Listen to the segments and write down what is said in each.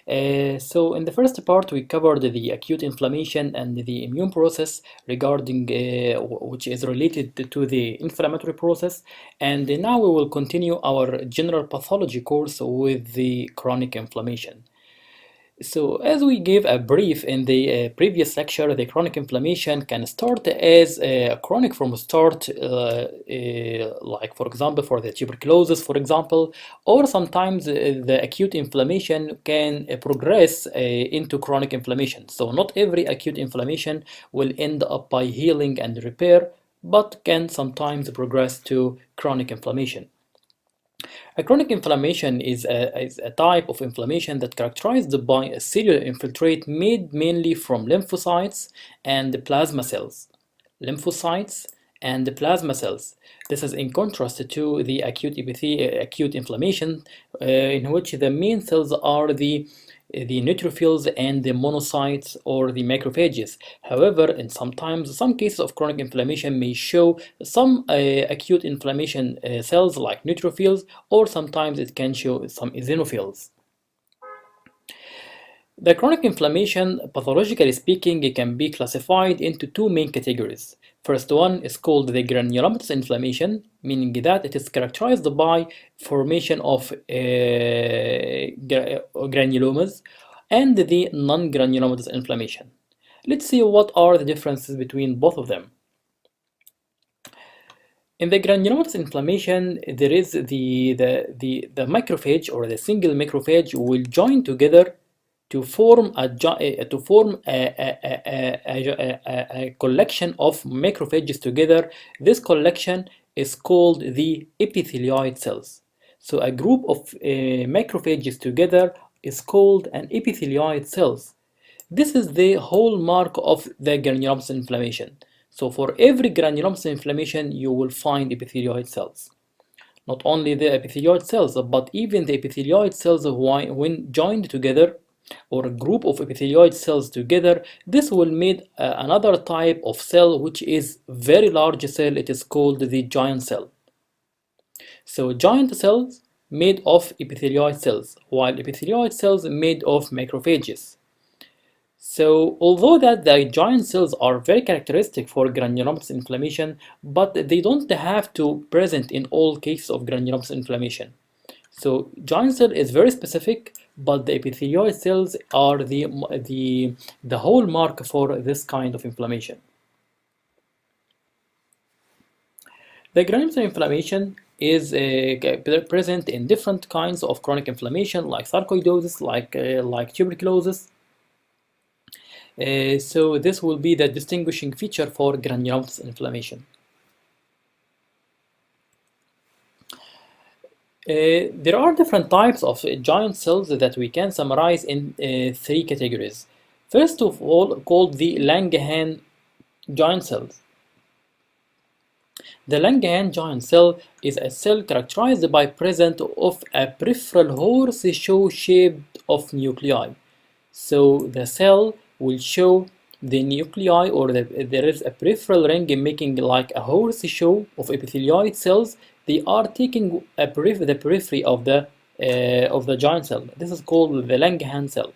So in the first part, we covered the acute inflammation and the immune process regarding which is related to the inflammatory process. And now we will continue our general pathology course with the chronic inflammation. So, as we gave a brief in the previous lecture, the chronic inflammation can start as chronic from start, like for example, for the tuberculosis, for example, or sometimes the acute inflammation can progress into chronic inflammation. So, not every acute inflammation will end up by healing and repair, but can sometimes progress to chronic inflammation. A chronic inflammation is a type of inflammation that characterized by a cellular infiltrate made mainly from lymphocytes and plasma cells. Lymphocytes and plasma cells. This is in contrast to the acute inflammation, in which the main cells are the neutrophils and the monocytes or the macrophages. However, in sometimes some cases of chronic inflammation may show some acute inflammation cells like neutrophils, or sometimes it can show some eosinophils. The chronic inflammation, pathologically speaking, it can be classified into two main categories. First one is called the granulomatous inflammation, meaning that it is characterized by formation of granulomas, and the non-granulomatous inflammation. Let's see what are the differences between both of them. In the granulomatous inflammation, there is the macrophage or the single macrophage will join together to form a collection of macrophages together. This collection is called the epithelioid cells. So a group of macrophages together is called an epithelioid cells. This is the hallmark of the granulomatous inflammation. So for every granulomatous inflammation, you will find epithelioid cells. Not only the epithelioid cells, but even the epithelioid cells, when joined together, or a group of epithelioid cells together, this will make another type of cell, which is very large cell. It is called the giant cell. So giant cells made of epithelioid cells, while epithelioid cells made of macrophages. So although that the giant cells are very characteristic for granulomatous inflammation, but they don't have to present in all cases of granulomatous inflammation. So giant cell is very specific, but the epithelioid cells are the hallmark for this kind of inflammation. The granulomatous inflammation is present in different kinds of chronic inflammation, like sarcoidosis, like tuberculosis. So this will be the distinguishing feature for granulomatous inflammation. There are different types of giant cells that we can summarize in three categories. First of all, called the Langerhans giant cells. The Langerhans giant cell is a cell characterized by presence of a peripheral horseshoe shape of nuclei. So the cell will show the nuclei, or there is a peripheral ring making like a horseshoe of epithelioid cells. They are taking the periphery of the giant cell. This is called the Langerhans cell.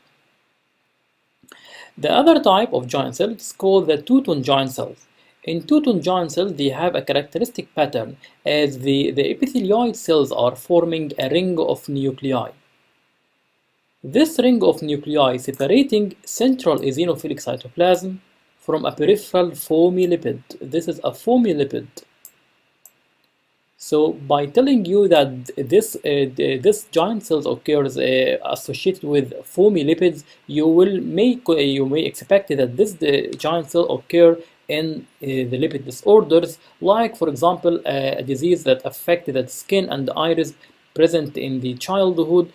The other type of giant cell is called the two-tone giant cells. In two-tone giant cells, they have a characteristic pattern, as the epithelioid cells are forming a ring of nuclei. This ring of nuclei separating central eosinophilic cytoplasm from a peripheral foamy lipid. This is a foamy lipid. So by telling you that this giant cells occurs associated with foamy lipids, you may expect that this giant cell occur in the lipid disorders, like for example a disease that affected the skin and the iris present in the childhood,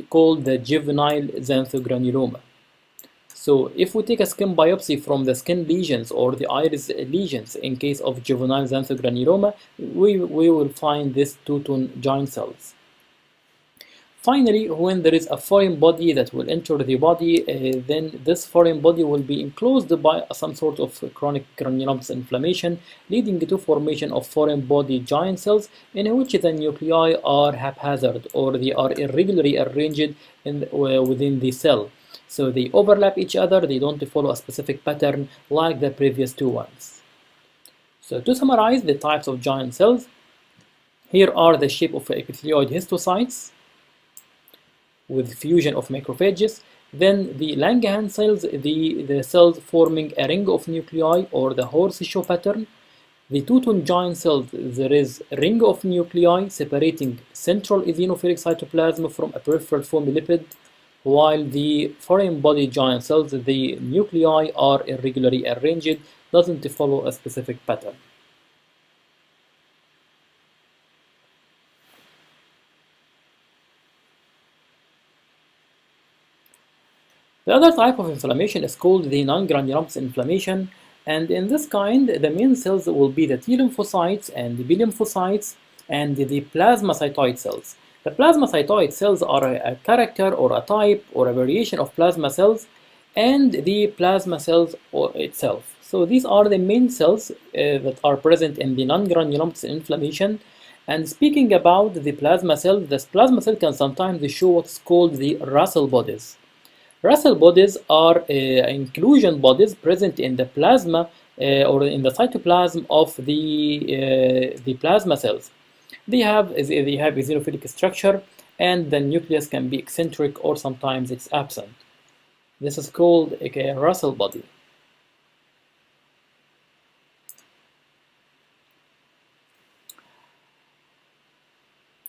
called the juvenile xanthogranuloma. So if we take a skin biopsy from the skin lesions or the iris lesions in case of juvenile xanthogranuloma, we will find these two-tone giant cells. Finally, when there is a foreign body that will enter the body, then this foreign body will be enclosed by some sort of chronic granulomatous inflammation, leading to formation of foreign body giant cells in which the nuclei are haphazard or they are irregularly arranged within the cell. So they overlap each other, they don't follow a specific pattern like the previous two ones. So to summarize the types of giant cells, here are the shape of epithelioid histocytes with fusion of macrophages. Then the Langerhans cells, the cells forming a ring of nuclei or the horseshoe pattern. The two-tone giant cells, there is a ring of nuclei separating central eosinophilic cytoplasm from a peripheral phospholipids, while the foreign body giant cells, the nuclei are irregularly arranged, doesn't follow a specific pattern. The other type of inflammation is called the non-granulomatous inflammation, and in this kind, the main cells will be the T lymphocytes and the B lymphocytes and the plasmacytoid cells. The plasmacytoid cells are a character or a type or a variation of plasma cells and the plasma cells itself. So these are the main cells that are present in the non-granulomatous inflammation. And speaking about the plasma cell, this plasma cell can sometimes show what's called the Russell bodies. Russell bodies are inclusion bodies present in the plasma or in the cytoplasm of the plasma cells. They have eosinophilic structure, and the nucleus can be eccentric or sometimes it's absent. This is called a Russell body.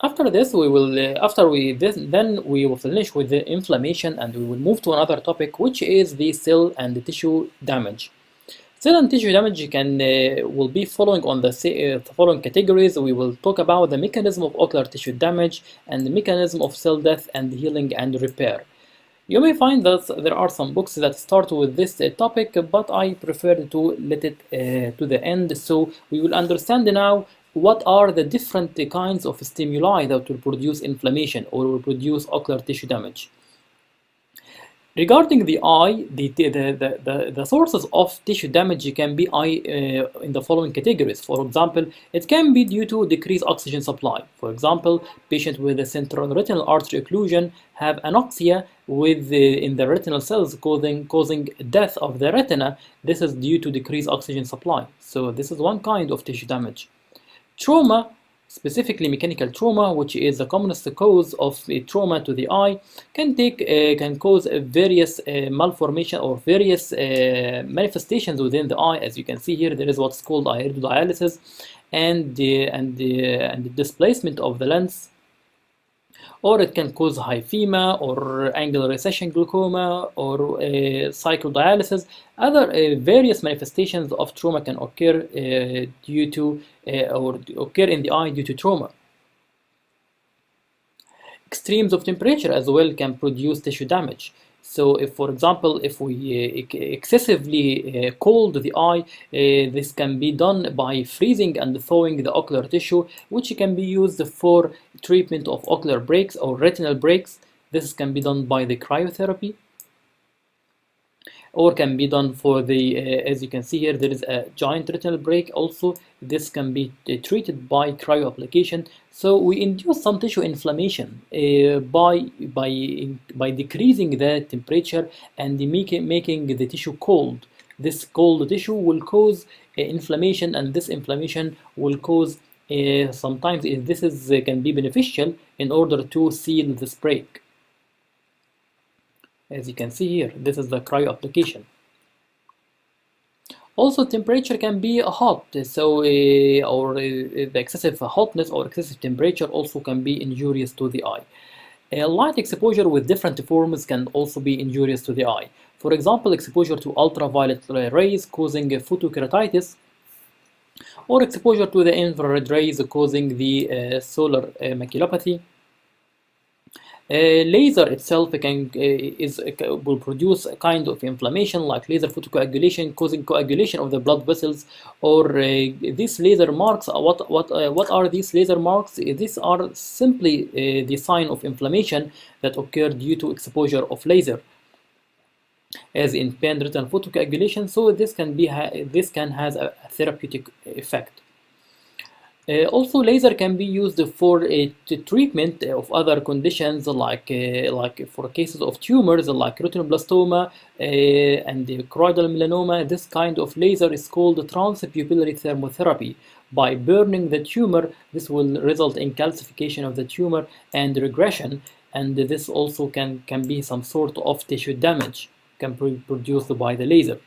After this, we will then we will finish with the inflammation, and we will move to another topic, which is the cell and the tissue damage. Cell and tissue damage will be following on the following categories. We will talk about the mechanism of ocular tissue damage and the mechanism of cell death and healing and repair. You may find that there are some books that start with this topic, but I prefer to let it to the end, so we will understand now what are the different kinds of stimuli that will produce inflammation or will produce ocular tissue damage. Regarding the eye, the sources of tissue damage can be in the following categories. For example, it can be due to decreased oxygen supply. For example, patients with a central retinal artery occlusion have anoxia in the retinal cells, causing death of the retina. This is due to decreased oxygen supply. So this is one kind of tissue damage. Trauma, specifically mechanical trauma, which is the commonest cause of trauma to the eye, can cause various malformation or various manifestations within the eye. As you can see here, there is what's called iridodialysis and the displacement of the lens. Or it can cause hyphema or angular recession glaucoma or cyclodialysis. Other various manifestations of trauma can occur due to or occur in the eye due to trauma. Extremes of temperature as well can produce tissue damage. So if, for example, if we excessively cold the eye, this can be done by freezing and thawing the ocular tissue, which can be used for treatment of ocular breaks or retinal breaks. This can be done by the cryotherapy, or can be done for the, as you can see here, there is a giant retinal break also. This can be treated by cryo application. So we induce some tissue inflammation by decreasing the temperature and making the tissue cold. This cold tissue will cause inflammation, and this inflammation will cause sometimes can be beneficial in order to seal this break. As you can see here, this is the cryo application. Also, temperature can be hot, so the excessive hotness or excessive temperature also can be injurious to the eye. Light exposure with different forms can also be injurious to the eye. For example, exposure to ultraviolet rays causing photokeratitis, or exposure to the infrared rays causing the solar maculopathy. Laser itself will produce a kind of inflammation like laser photocoagulation, causing coagulation of the blood vessels. Or these laser marks, what are these laser marks? These are simply the sign of inflammation that occurred due to exposure of laser, as in pan-written photocoagulation. So this can has a therapeutic effect. Also, laser can be used for treatment of other conditions like for cases of tumors like retinoblastoma and the choroidal melanoma. This kind of laser is called transpupillary thermotherapy. By burning the tumor, this will result in calcification of the tumor and regression, and this also can be some sort of tissue damage can be produced by the laser.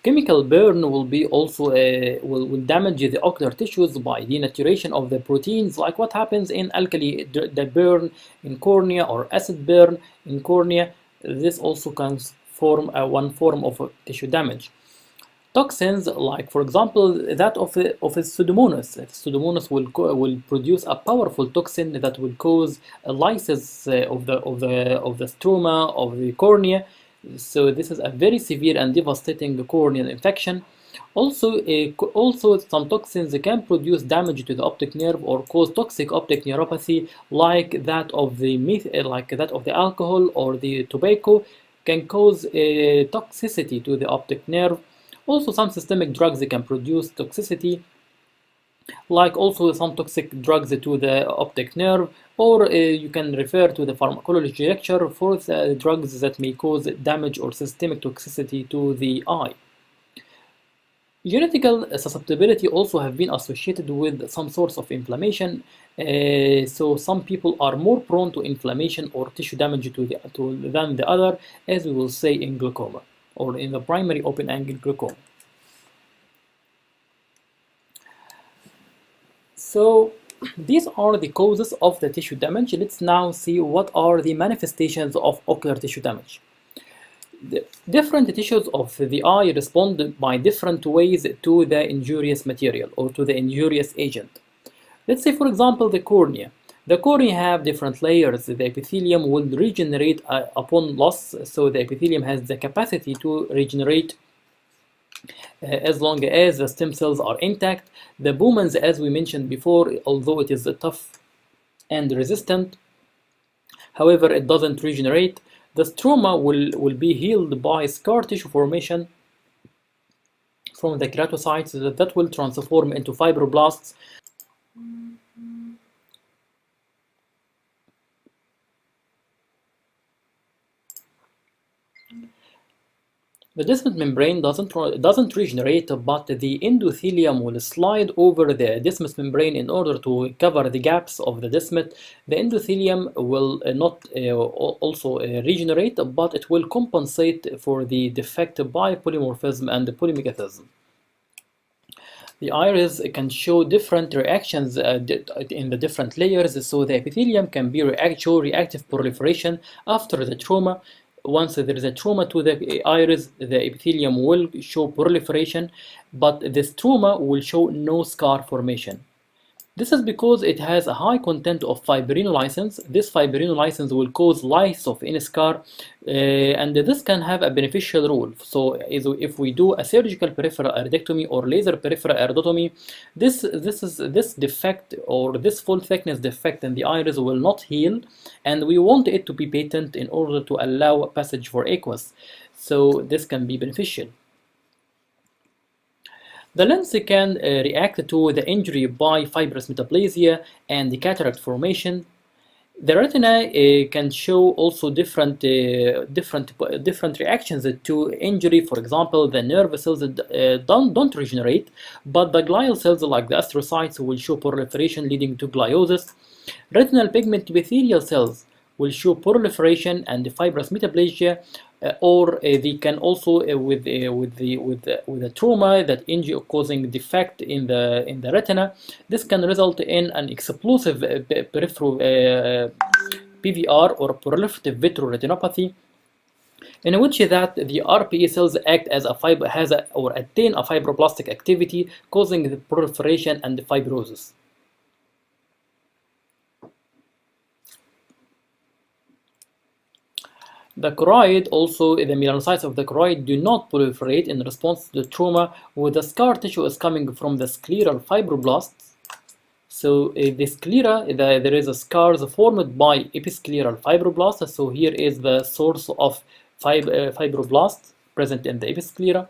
Chemical burn will be also will damage the ocular tissues by denaturation of the proteins, like what happens in alkali the burn in cornea or acid burn in cornea. This also can form one form of tissue damage. Toxins, like for example that of a Pseudomonas. Pseudomonas will produce a powerful toxin that will cause a lysis of the stroma of the cornea. So this is a very severe and devastating corneal infection. Also, some toxins can produce damage to the optic nerve or cause toxic optic neuropathy, like that of the alcohol or the tobacco, can cause toxicity to the optic nerve. Also, some systemic drugs can produce toxicity, like also some toxic drugs to the optic nerve, or you can refer to the pharmacology lecture for the drugs that may cause damage or systemic toxicity to the eye. Genetical susceptibility also have been associated with some sorts of inflammation. So some people are more prone to inflammation or tissue damage than the other, as we will say in glaucoma or in the primary open-angle glaucoma. So these are the causes of the tissue damage. Let's now see what are the manifestations of ocular tissue damage. The different tissues of the eye respond by different ways to the injurious material or to the injurious agent. Let's say, for example, the cornea. The cornea have different layers. The epithelium will regenerate upon loss, so the epithelium has the capacity to regenerate as long as the stem cells are intact. The Bowman's, as we mentioned before, although it is tough and resistant, however, it doesn't regenerate. The stroma will be healed by scar tissue formation from the keratocytes that will transform into fibroblasts. The descent membrane doesn't regenerate, but the endothelium will slide over the descent membrane in order to cover the gaps of the descent. The endothelium will not also regenerate, but it will compensate for the defect by polymorphism and polymorphism. The iris can show different reactions in the different layers, so the epithelium can show reactive proliferation after the trauma. Once there is a trauma to the iris, the epithelium will show proliferation, but the stroma will show no scar formation. This is because it has a high content of fibrinolysins. This fibrinolysins will cause lysis of any scar, and this can have a beneficial role. So if we do a surgical peripheral iridectomy or laser peripheral iridotomy, this defect or this full thickness defect in the iris will not heal, and we want it to be patent in order to allow passage for aqueous. So this can be beneficial. The lens can react to the injury by fibrous metaplasia and the cataract formation. The retina can show also different reactions to injury. For example, the nerve cells don't regenerate, but the glial cells like the astrocytes will show proliferation leading to gliosis. Retinal pigment epithelial cells will show proliferation and fibrous metaplasia, or they can also with the trauma that injury causing defect in the retina. This can result in an explosive peripheral PVR or proliferative vitreoretinopathy. in which that the RPE cells act as a fiber or attain a fibroblastic activity, causing the proliferation and the fibrosis. The choroid, also the melanocytes of the choroid, do not proliferate in response to the trauma, where the scar tissue is coming from the scleral fibroblasts. So the sclera, there is a scars formed by episcleral fibroblasts. So here is the source of fibroblasts present in the episclera.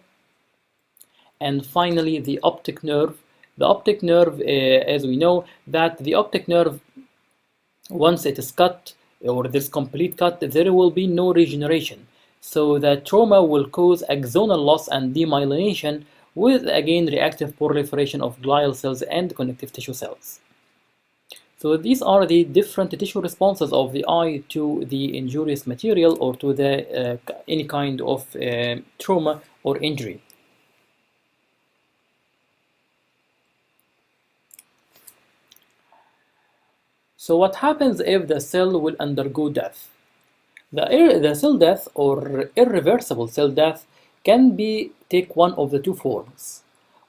And finally, the optic nerve. The optic nerve, as we know, that the optic nerve, once it is cut, or this complete cut, there will be no regeneration. So the trauma will cause axonal loss and demyelination, with again reactive proliferation of glial cells and connective tissue cells. So these are the different tissue responses of the eye to the injurious material or to the any kind of trauma or injury. So what happens if the cell will undergo death? The cell death or irreversible cell death can take one of the two forms.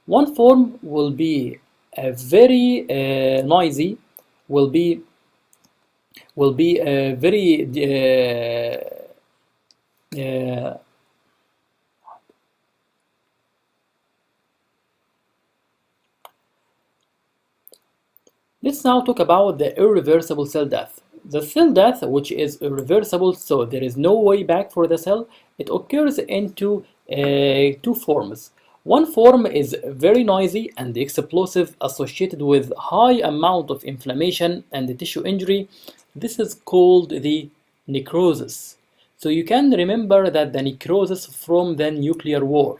One form will be very noisy, will be very let's now talk about the irreversible cell death. The cell death, which is irreversible, so there is no way back for the cell, it occurs into two forms. One form is very noisy and explosive, associated with high amount of inflammation and tissue injury. This is called the necrosis. So you can remember that the necrosis from the nuclear war.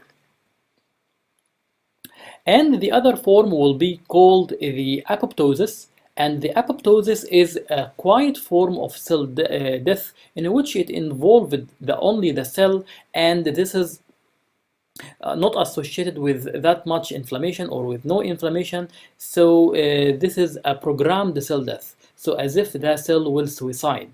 And the other form will be called the apoptosis. And the apoptosis is a quiet form of cell death in which it involved only the cell, and this is not associated with that much inflammation or with no inflammation. So this is a programmed cell death, so as if the cell will suicide.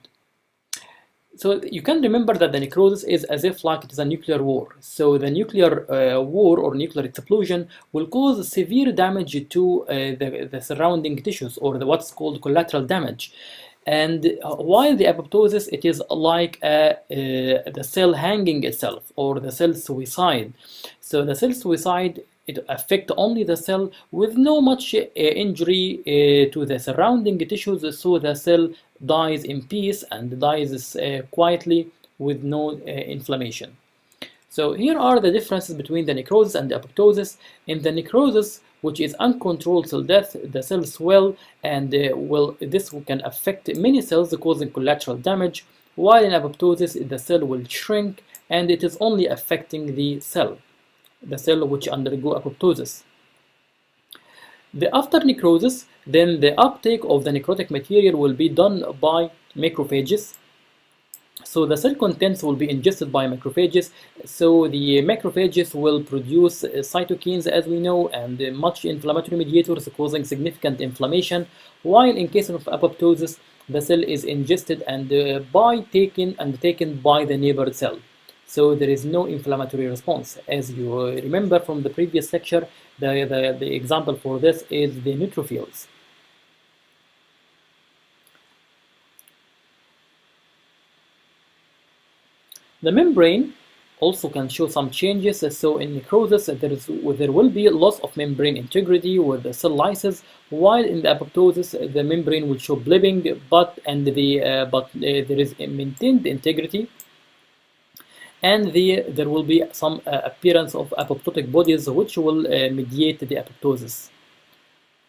So you can remember that the necrosis is as if like it is a nuclear war. So the nuclear war or nuclear explosion will cause severe damage to the surrounding tissues, or what's called collateral damage. And while the apoptosis, it is like the cell hanging itself, or the cell suicide. So the cell suicide, it affects only the cell with no much injury to the surrounding tissues, so the cell dies in peace and dies quietly with no inflammation. So here are the differences between the necrosis and the apoptosis. In the necrosis, which is uncontrolled cell death, the cells swell, and this can affect many cells, causing collateral damage, while in apoptosis the cell will shrink and it is only affecting the cell which undergo apoptosis. After necrosis, then the uptake of the necrotic material will be done by macrophages. So the cell contents will be ingested by macrophages. So the macrophages will produce cytokines, as we know, and much inflammatory mediators, causing significant inflammation. While in case of apoptosis, the cell is ingested and taken by the neighbor cell. So there is no inflammatory response. As you remember from the previous lecture, the example for this is the neutrophils. The membrane also can show some changes. So in necrosis, there will be loss of membrane integrity with the cell lysis, while in the apoptosis, the membrane will show blibbing, but there is a maintained integrity. And there will be some appearance of apoptotic bodies which will mediate the apoptosis.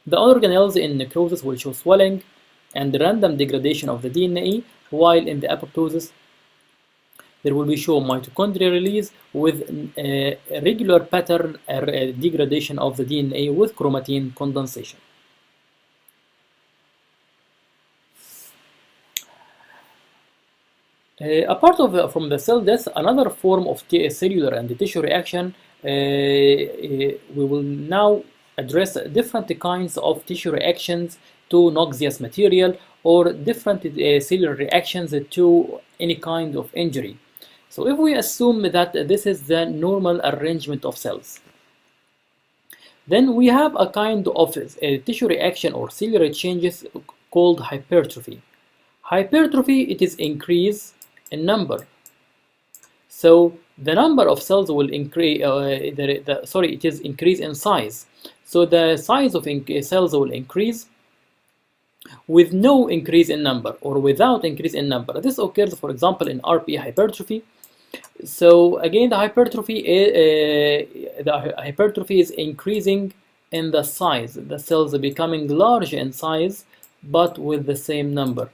The organelles in necrosis will show swelling and random degradation of the DNA, while in the apoptosis there will be show mitochondrial release with a regular pattern degradation of the DNA with chromatin condensation. Apart from the cell death, another form of cellular and tissue reaction, we will now address different kinds of tissue reactions to noxious material, or different cellular reactions to any kind of injury. So if we assume that this is the normal arrangement of cells, then we have a kind of a tissue reaction or cellular changes called hypertrophy. Hypertrophy, it is increase in number. So the number of cells will increase, it is increase in size. So the size of cells will increase with no increase in number or without increase in number. This occurs, for example, in RPE hypertrophy. So again, the hypertrophy is increasing in the size. The cells are becoming large in size, but with the same number.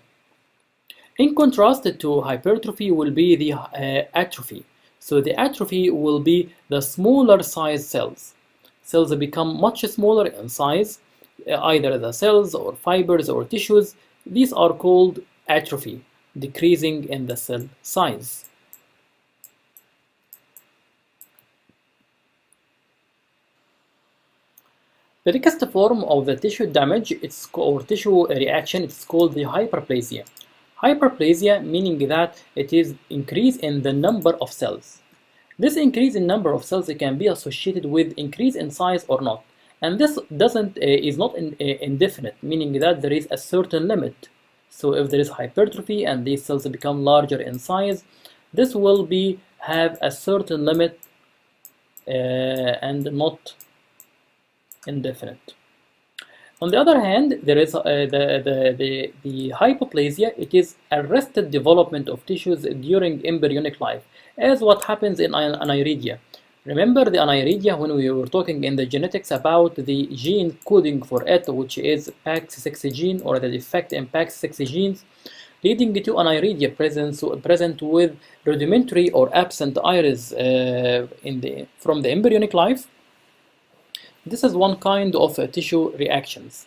In contrast to hypertrophy will be the atrophy. So the atrophy will be the smaller size cells. Cells become much smaller in size, either the cells or fibers or tissues. These are called atrophy, decreasing in the cell size. The next form of the tissue damage or tissue reaction, it's called the hyperplasia. Hyperplasia meaning that it is increase in the number of cells. This increase in number of cells can be associated with increase in size or not. And this is not indefinite, meaning that there is a certain limit. So if there is hypertrophy and these cells become larger in size, this will have a certain limit and not indefinite. On the other hand, there is the hypoplasia. It is arrested development of tissues during embryonic life, as what happens in aniridia. Remember the aniridia when we were talking in the genetics about the gene coding for it, which is PAX6 gene, or the defect in PAX6 genes, leading to aniridia present with rudimentary or absent iris from the embryonic life. This is one kind of tissue reactions.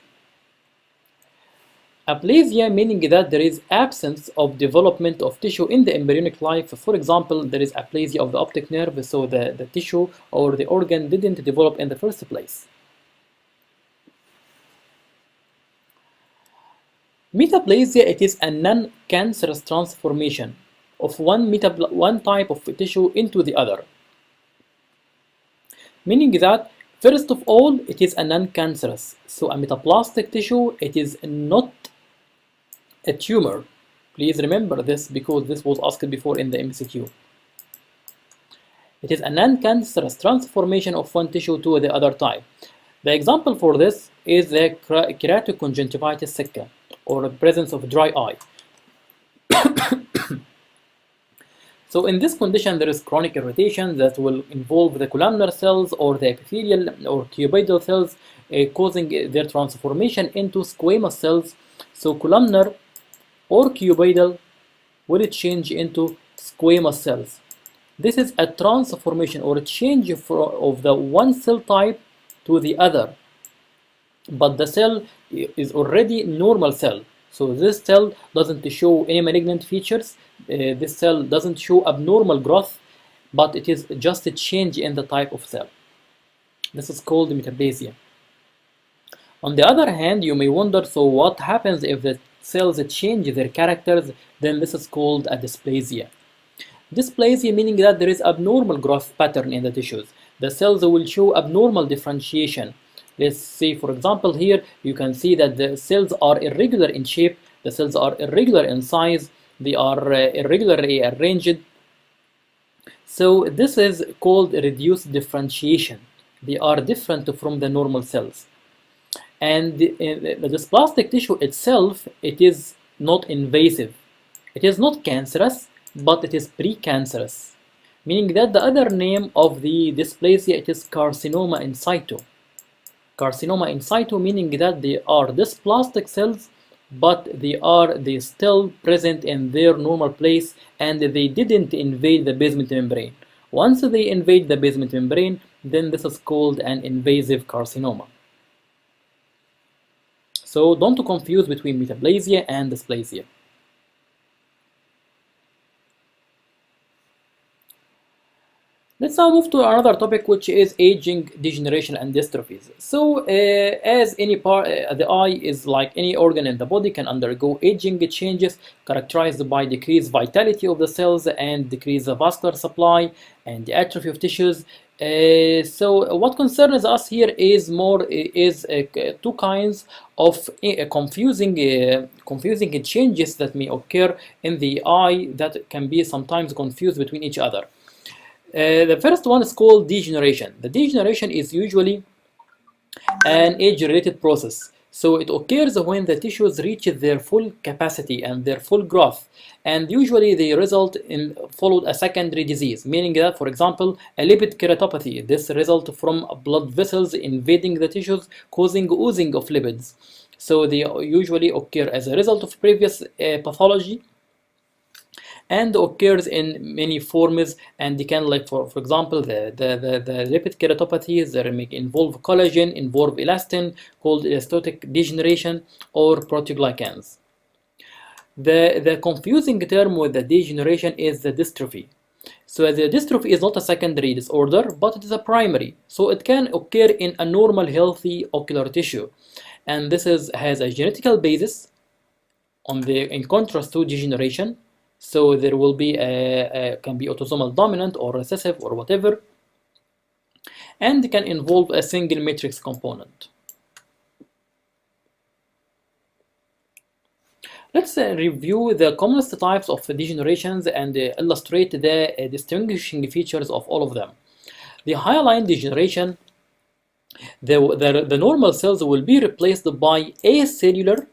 Aplasia meaning that there is absence of development of tissue in the embryonic life. For example, there is aplasia of the optic nerve, so the tissue or the organ didn't develop in the first place. Metaplasia, it is a non-cancerous transformation of one type of tissue into the other. Meaning that first of all, it is a non-cancerous. So a metaplastic tissue, it is not a tumor. Please remember this because this was asked before in the MCQ. It is a non-cancerous transformation of one tissue to the other type. The example for this is the keratoconjunctivitis sicca, or the presence of dry eye. So in this condition, there is chronic irritation that will involve the columnar cells or the epithelial or cuboidal cells, causing their transformation into squamous cells. So columnar or cuboidal will change into squamous cells. This is a transformation or a change of the one cell type to the other, but the cell is already normal cell. So this cell doesn't show any malignant features. This cell doesn't show abnormal growth, but it is just a change in the type of cell. This is called metaplasia. On the other hand, you may wonder, so what happens if the cells change their characters? Then this is called a dysplasia. Dysplasia meaning that there is abnormal growth pattern in the tissues. The cells will show abnormal differentiation. Let's see, for example, here you can see that the cells are irregular in shape, the cells are irregular in size, they are irregularly arranged. So this is called reduced differentiation. They are different from the normal cells. And this plastic tissue itself, it is not invasive. It is not cancerous, but it is precancerous. Meaning that the other name of the dysplasia, it is carcinoma in situ. Carcinoma in situ meaning that they are dysplastic cells, but they still present in their normal place and they didn't invade the basement membrane. Once they invade the basement membrane, then this is called an invasive carcinoma. So don't confuse between metaplasia and dysplasia. Let's now move to another topic, which is aging, degeneration, and dystrophies. So, as any part, the eye is like any organ in the body, can undergo aging changes characterized by decreased vitality of the cells and decreased vascular supply and the atrophy of tissues. So, what concerns us here is two kinds of confusing changes that may occur in the eye that can be sometimes confused between each other. The first one is called degeneration. The degeneration is usually an age-related process. So it occurs when the tissues reach their full capacity and their full growth, and usually they result in followed a secondary disease, meaning that, for example, a lipid keratopathy. This results from blood vessels invading the tissues, causing oozing of lipids. So they usually occur as a result of previous pathology and occurs in many forms, and they can, like for example, the lipid keratopathies that may involve collagen, involve elastin called elastotic degeneration, or proteoglycans. The confusing term with the degeneration is the dystrophy. So the dystrophy is not a secondary disorder, but it is a primary. So it can occur in a normal healthy ocular tissue, and this has a genetical basis in contrast to degeneration. So there will be can be autosomal dominant or recessive or whatever, and can involve a single matrix component. Let's review the commonest types of degenerations and illustrate the distinguishing features of all of them. The hyaline degeneration, the normal cells will be replaced by acellular,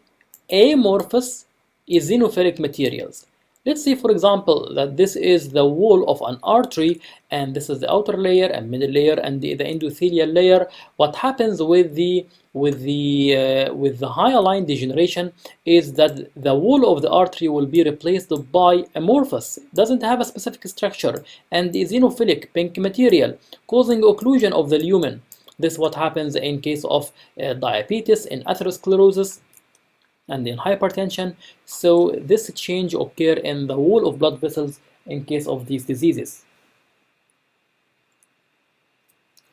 amorphous, eosinophilic materials. Let's say, for example, that this is the wall of an artery, and this is the outer layer and middle layer and the endothelial layer. What happens with the hyaline degeneration is that the wall of the artery will be replaced by amorphous, doesn't have a specific structure, and eosinophilic, pink material, causing occlusion of the lumen. This is what happens in case of diabetes, in atherosclerosis, and in hypertension. So this change occur in the wall of blood vessels in case of these diseases,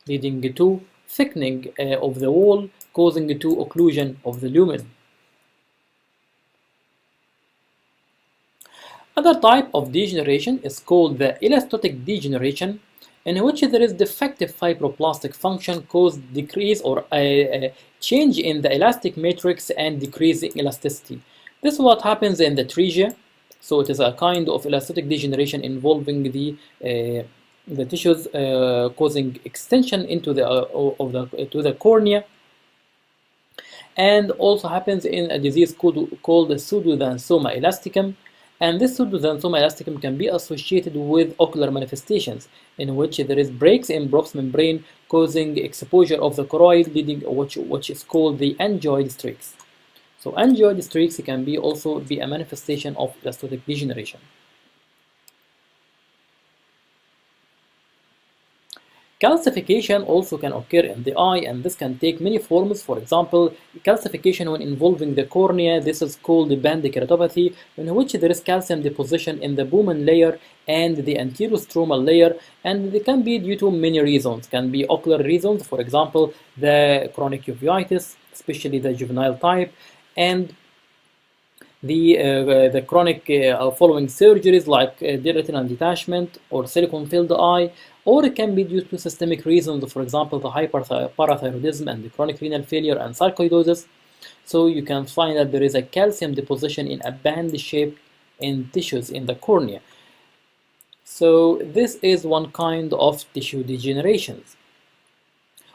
leading to thickening of the wall, causing to occlusion of the lumen. Other type of degeneration is called the elastotic degeneration, in which there is defective fibroplastic function cause decrease or a change in the elastic matrix and decrease in elasticity. This is what happens in the atresia. So it is a kind of elastotic degeneration involving the tissues, causing extension into to the cornea, and also happens in a disease called pseudoxanthoma elasticum. And this pseudoxanthoma elasticum can be associated with ocular manifestations, in which there is breaks in Bruch's membrane causing exposure of the choroid, leading which is called the angioid streaks. So angioid streaks can also be a manifestation of elastotic degeneration. Calcification also can occur in the eye, and this can take many forms. For example, calcification when involving the cornea, this is called the band keratopathy, in which there is calcium deposition in the Bowman layer and the anterostromal layer, and they can be due to many reasons. Can be ocular reasons, for example, the chronic uveitis, especially the juvenile type, and the chronic following surgeries like retinal detachment or silicone-filled eye, or it can be due to systemic reasons, for example, the hyperparathyroidism and the chronic renal failure and sarcoidosis. So you can find that there is a calcium deposition in a band shape in tissues in the cornea. So this is one kind of tissue degenerations.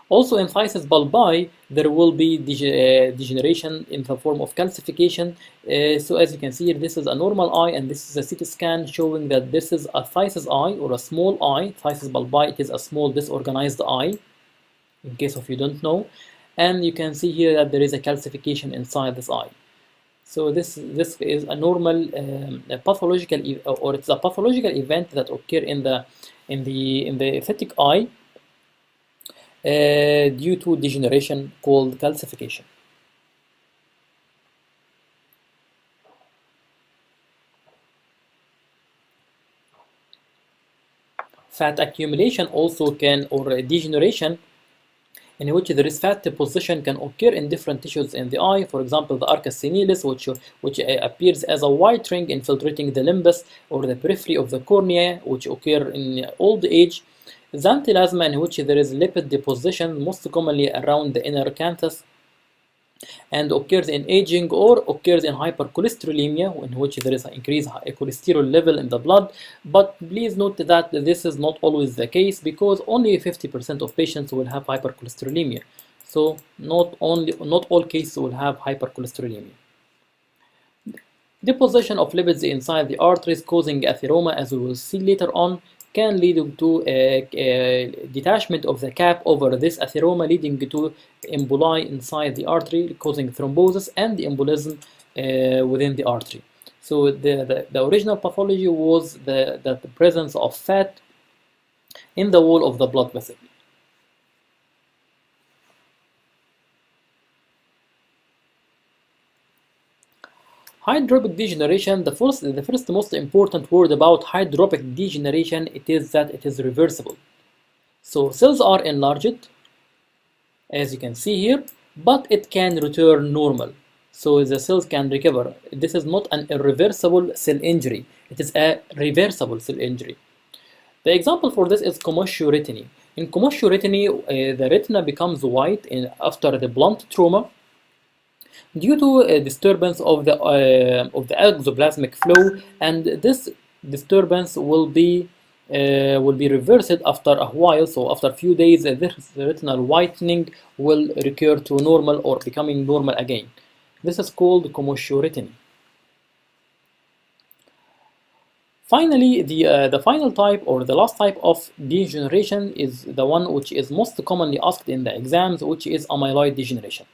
Also in phthisis bulbi, there will be degeneration in the form of calcification. So as you can see here, this is a normal eye, and this is a CT scan showing that this is a phthisis eye or a small eye. Phthisis bulbi, it is a small disorganized eye, in case of you don't know. And you can see here that there is a calcification inside this eye. So this is a normal pathological, or it's a pathological event that occur in the aesthetic eye due to degeneration called calcification. Fat accumulation also can, or degeneration, in which there is fat deposition, can occur in different tissues in the eye. For example, the arcus senilis, which appears as a white ring infiltrating the limbus or the periphery of the cornea, which occur in old age. Xanthelasma, in which there is lipid deposition, most commonly around the inner canthus, and occurs in aging, or occurs in hypercholesterolemia, in which there is an increased cholesterol level in the blood. But please note that this is not always the case, because only 50% of patients will have hypercholesterolemia. So not all cases will have hypercholesterolemia. Deposition of lipids inside the arteries causing atheroma, as we will see later on, can lead to a detachment of the cap over this atheroma, leading to emboli inside the artery, causing thrombosis and embolism within the artery. So the original pathology was the presence of fat in the wall of the blood vessel. Hydropic degeneration, the first most important word about hydropic degeneration, it is that it is reversible. So cells are enlarged, as you can see here, but it can return normal. So the cells can recover. This is not an irreversible cell injury, it is a reversible cell injury. The example for this is commotion-retiny. In commotion-retiny, the retina becomes white after the blunt trauma, due to a disturbance of the exoplasmic flow, and this disturbance will be reversed after a while. So after a few days, this retinal whitening will recur to normal or becoming normal again. This is called commotion-retiny. Finally, the final type, or the last type of degeneration, is the one which is most commonly asked in the exams, which is amyloid degeneration.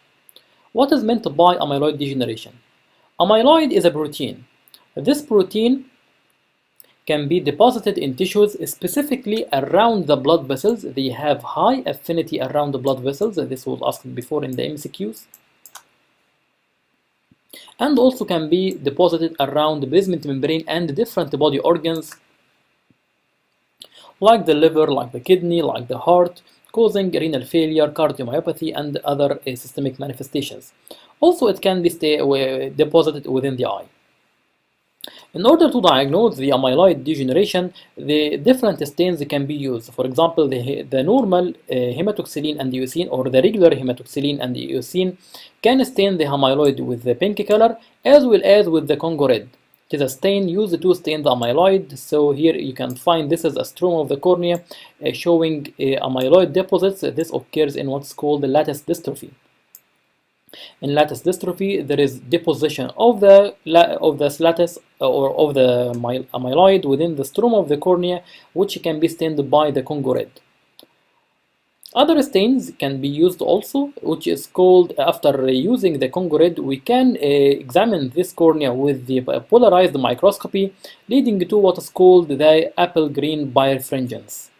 What is meant by amyloid degeneration? Amyloid is a protein. This protein can be deposited in tissues, specifically around the blood vessels. They have high affinity around the blood vessels. This was asked before in the MCQs. And also can be deposited around the basement membrane and different body organs, like the liver, like the kidney, like the heart, causing renal failure, cardiomyopathy, and other systemic manifestations. Also, it can be deposited within the eye. In order to diagnose the amyloid degeneration, the different stains can be used. For example, the normal hematoxylin and eosin, or the regular hematoxylin and eosin, can stain the amyloid with the pink color, as well as with the Congo red. It is a stain used to stain the amyloid. So here you can find this is a stroma of the cornea showing amyloid deposits. This occurs in what's called the lattice dystrophy. In lattice dystrophy, there is deposition of the lattice or of the amyloid within the stroma of the cornea, which can be stained by the Congo red. Other stains can be used also, which is called, after using the Congo red, we can examine this cornea with the polarized microscopy, leading to what is called the apple green birefringence.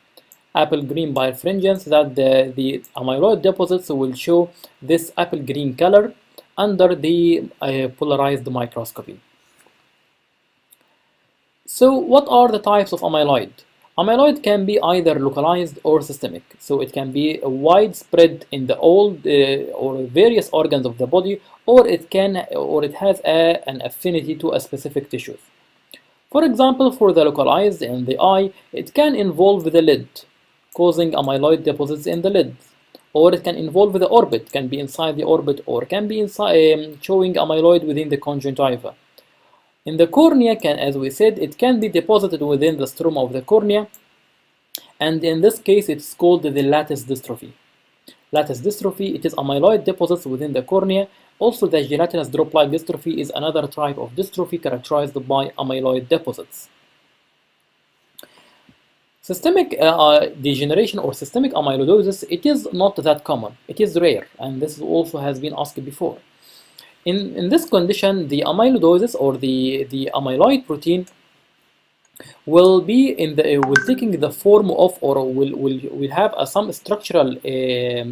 Apple green birefringence, that the amyloid deposits will show this apple green color under the polarized microscopy. So what are the types of amyloid? Amyloid can be either localized or systemic, so it can be widespread in the old or various organs of the body, or it has an affinity to a specific tissue. For example, for the localized in the eye, it can involve the lid, causing amyloid deposits in the lid, or it can involve the orbit, can be inside the orbit, or can be inside, showing amyloid within the conjunctiva. In the cornea, as we said, it can be deposited within the stroma of the cornea, and in this case it's called the lattice dystrophy. Lattice dystrophy, it is amyloid deposits within the cornea. Also, the gelatinous drop-like dystrophy is another type of dystrophy characterized by amyloid deposits. Systemic degeneration or systemic amyloidosis, it is not that common. It is rare, and this also has been asked before. In this condition, the amyloidosis or the amyloid protein will be taking the form of, or will have some structural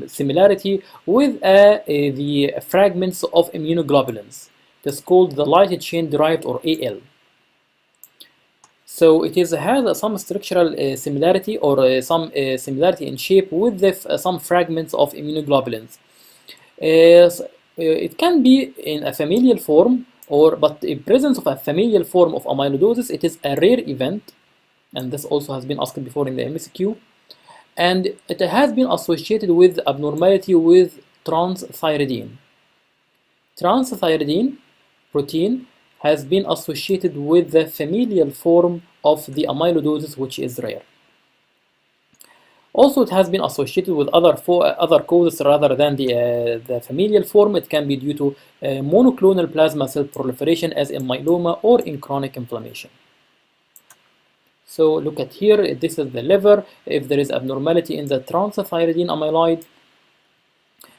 similarity with the fragments of immunoglobulins. That's called the light chain derived, or AL. So it is has some structural similarity or some similarity in shape with some fragments of immunoglobulins. It can be in a familial form, but in presence of a familial form of amyloidosis, it is a rare event, and this also has been asked before in the MCQ, and it has been associated with abnormality with transthyretin. Transthyretin protein has been associated with the familial form of the amyloidosis, which is rare. Also, it has been associated with other causes rather than the familial form. It can be due to monoclonal plasma cell proliferation, as in myeloma, or in chronic inflammation. So look at here, this is the liver. If there is abnormality in the transthyretin amyloid,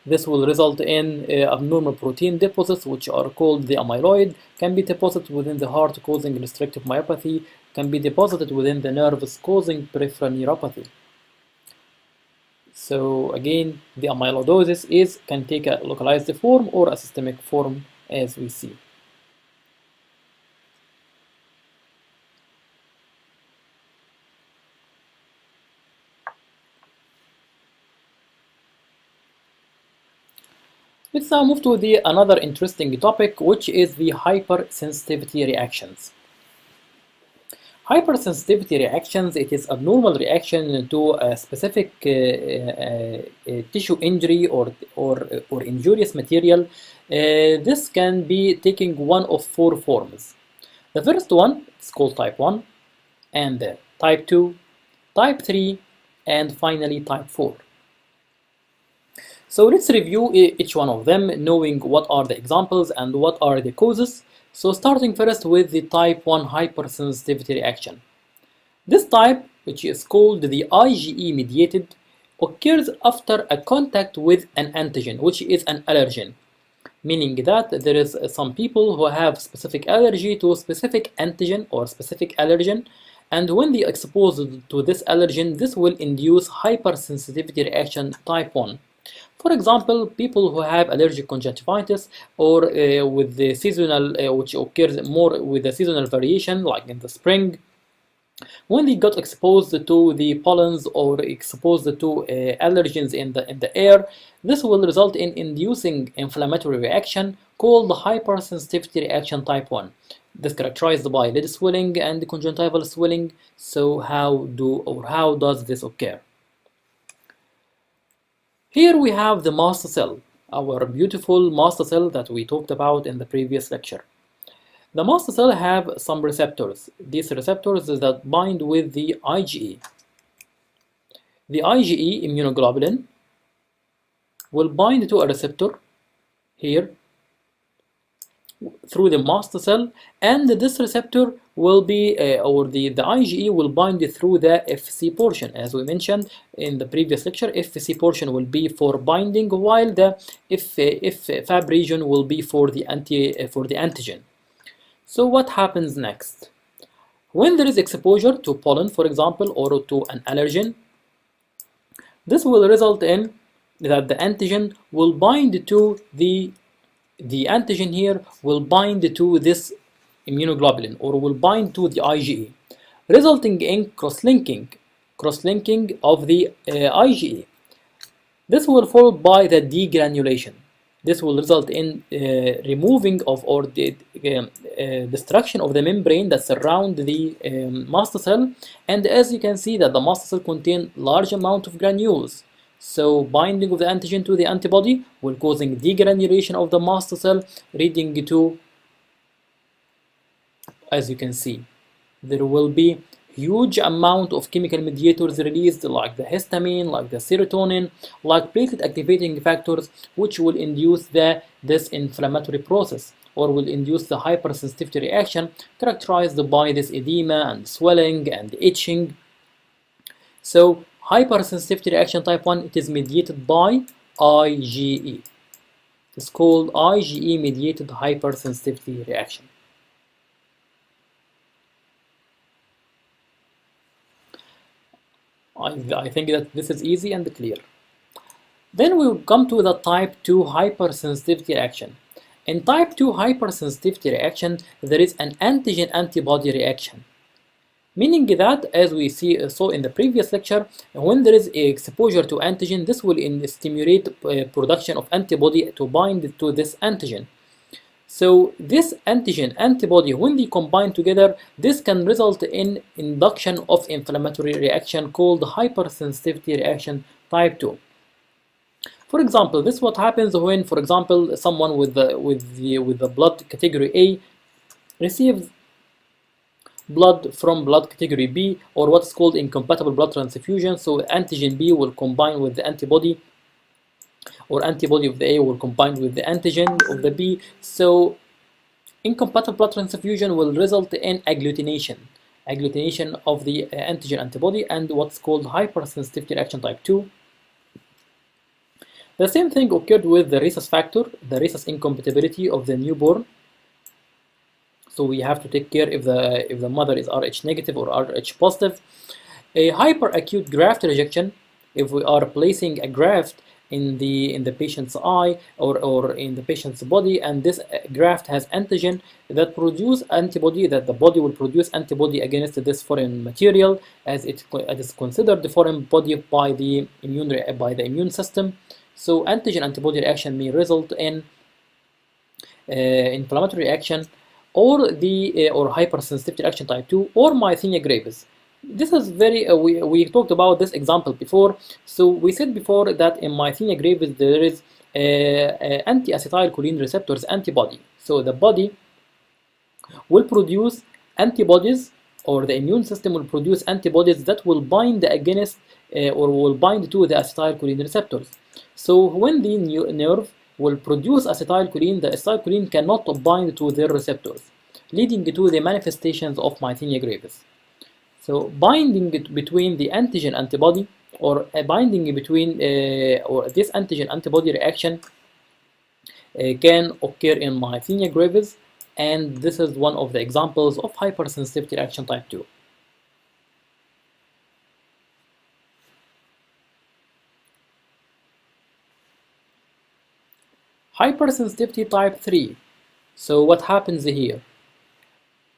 this will result in abnormal protein deposits, which are called the amyloid, can be deposited within the heart, causing restrictive myopathy, can be deposited within the nerves, causing peripheral neuropathy. So again, the amyloidosis can take a localized form or a systemic form, as we see. Let's now move to another interesting topic, which is the hypersensitivity reactions. Hypersensitivity reactions, it is abnormal reaction to a specific tissue injury or injurious material. This can be taking one of four forms. The first one is called type 1, and type 2, type 3, and finally type 4. So let's review each one of them, knowing what are the examples and what are the causes. So starting first with the type 1 hypersensitivity reaction. This type, which is called the IgE mediated, occurs after a contact with an antigen, which is an allergen, meaning that there is some people who have specific allergy to a specific antigen or specific allergen, and when they exposed to this allergen, this will induce hypersensitivity reaction type 1. For example, people who have allergic conjunctivitis or with the seasonal, which occurs more with the seasonal variation, like in the spring, when they got exposed to the pollens or exposed to allergens in the air, this will result in inducing inflammatory reaction called hypersensitivity reaction type 1. This characterized by lid swelling and conjunctival swelling. So how does this occur? Here we have the mast cell, our beautiful mast cell that we talked about in the previous lecture. The mast cell have some receptors. These receptors that bind with the IgE. The IgE immunoglobulin will bind to a receptor here through the mast cell, and this receptor will be, or the IgE will bind through the Fc portion. As we mentioned in the previous lecture, Fc portion will be for binding, while the Fab region will be for the antigen. So what happens next? When there is exposure to pollen, for example, or to an allergen, this will result in that the antigen will bind to the antigen here will bind to this immunoglobulin, or will bind to the IgE, resulting in cross-linking of the IgE. This will followed by the degranulation. This will result in removing of or the destruction of the membrane that surround the mast cell, and as you can see that the mast cell contain large amount of granules. So binding of the antigen to the antibody will causing degranulation of the mast cell, leading to, as you can see, there will be huge amount of chemical mediators released, like the histamine, like the serotonin, like platelet activating factors, which will induce this inflammatory process, or will induce the hypersensitivity reaction characterized by this edema and swelling and itching. So hypersensitivity reaction type 1, it is mediated by IgE. It's called IgE mediated hypersensitivity reaction. I think that this is easy and clear. Then we will come to the type 2 hypersensitivity reaction. In type 2 hypersensitivity reaction, there is an antigen-antibody reaction. Meaning that, as we saw in the previous lecture, when there is exposure to antigen, this will stimulate production of antibody to bind to this antigen. So this antigen antibody, when they combine together, this can result in induction of inflammatory reaction called hypersensitivity reaction type 2. For example, this is what happens when, for example, someone with the blood category A receives blood from blood category B, or what's called incompatible blood transfusion. So antigen B will combine with the antibody, or antibody of the A will combine with the antigen of the B. So incompatible blood transfusion will result in agglutination of the antigen antibody and what's called hypersensitivity reaction type 2. The same thing occurred with the rhesus factor, the rhesus incompatibility of the newborn. So we have to take care if the mother is Rh negative or Rh positive. A hyperacute graft rejection, if we are placing a graft in the patient's eye or in the patient's body, and this graft has antigen that produce antibody, that the body will produce antibody against this foreign material, as it is considered the foreign body by the immune system. So antigen antibody reaction may result in inflammatory reaction, or or hypersensitivity reaction type 2, or myasthenia gravis. This is very we talked about this example before. So we said before that in myasthenia gravis there is anti-acetylcholine receptors antibody. So the body will produce antibodies, or the immune system will produce antibodies that will bind against or will bind to the acetylcholine receptors. So when the nerve will produce acetylcholine, the acetylcholine cannot bind to their receptors, leading to the manifestations of myasthenia gravis. So binding between the antigen antibody, or a binding between or this antigen antibody reaction can occur in myasthenia gravis, and this is one of the examples of hypersensitivity reaction type 2. Hypersensitivity type 3. So what happens here?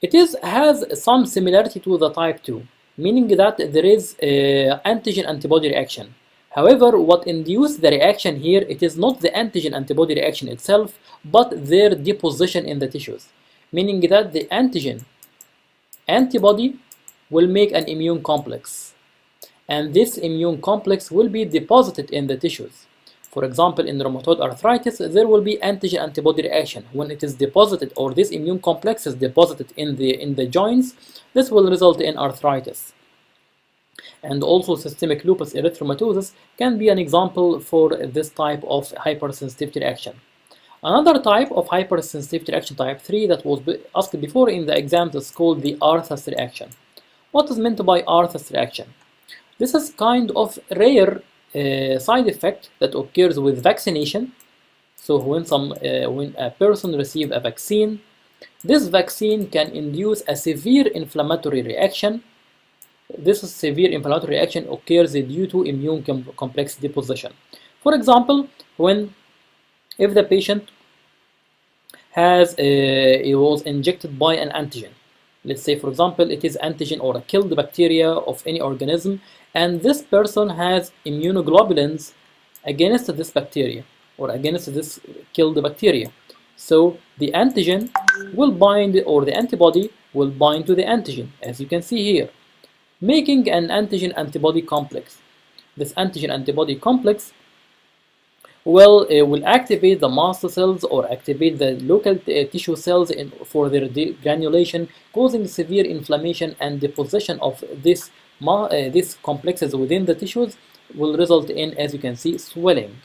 It has some similarity to the type 2, meaning that there is antigen antibody reaction. However, what induces the reaction here, it is not the antigen antibody reaction itself, but their deposition in the tissues, meaning that the antigen antibody will make an immune complex, and this immune complex will be deposited in the tissues. For example, in rheumatoid arthritis, there will be antigen antibody reaction. When it is deposited, or this immune complex is deposited in the joints, this will result in arthritis. And also systemic lupus erythematosus can be an example for this type of hypersensitivity reaction. Another type of hypersensitivity reaction type 3 that was asked before in the exams is called the Arthus reaction. What is meant by Arthus reaction? This is kind of rare side effect that occurs with vaccination. So when a person receives a vaccine, this vaccine can induce a severe inflammatory reaction. This severe inflammatory reaction occurs due to immune complex deposition. For example, if the patient was injected by an antigen, let's say for example it is antigen or a killed bacteria of any organism, and this person has immunoglobulins against this bacteria or against this killed bacteria. So the antigen will bind, or the antibody will bind to the antigen, as you can see here, making an antigen antibody complex. This antigen antibody complex will activate the mast cells or activate the local tissue cells for their granulation, causing severe inflammation and deposition of these complexes within the tissues, will result in, as you can see, swelling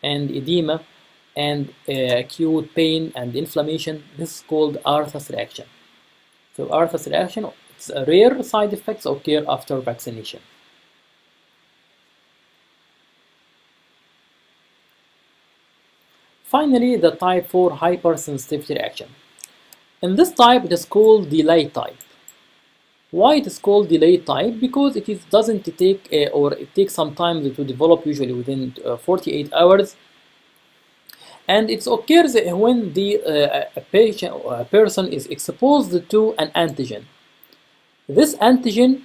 and edema and acute pain and inflammation. This is called Arthus reaction. So Arthus reaction, it's a rare side effects occur after vaccination. Finally, the type 4 hypersensitivity reaction. In this type, it is called delayed type. Why it is called delayed type? Because it doesn't take or it takes some time to develop, usually within 48 hours, and it occurs when a patient or a person is exposed to an antigen. this antigen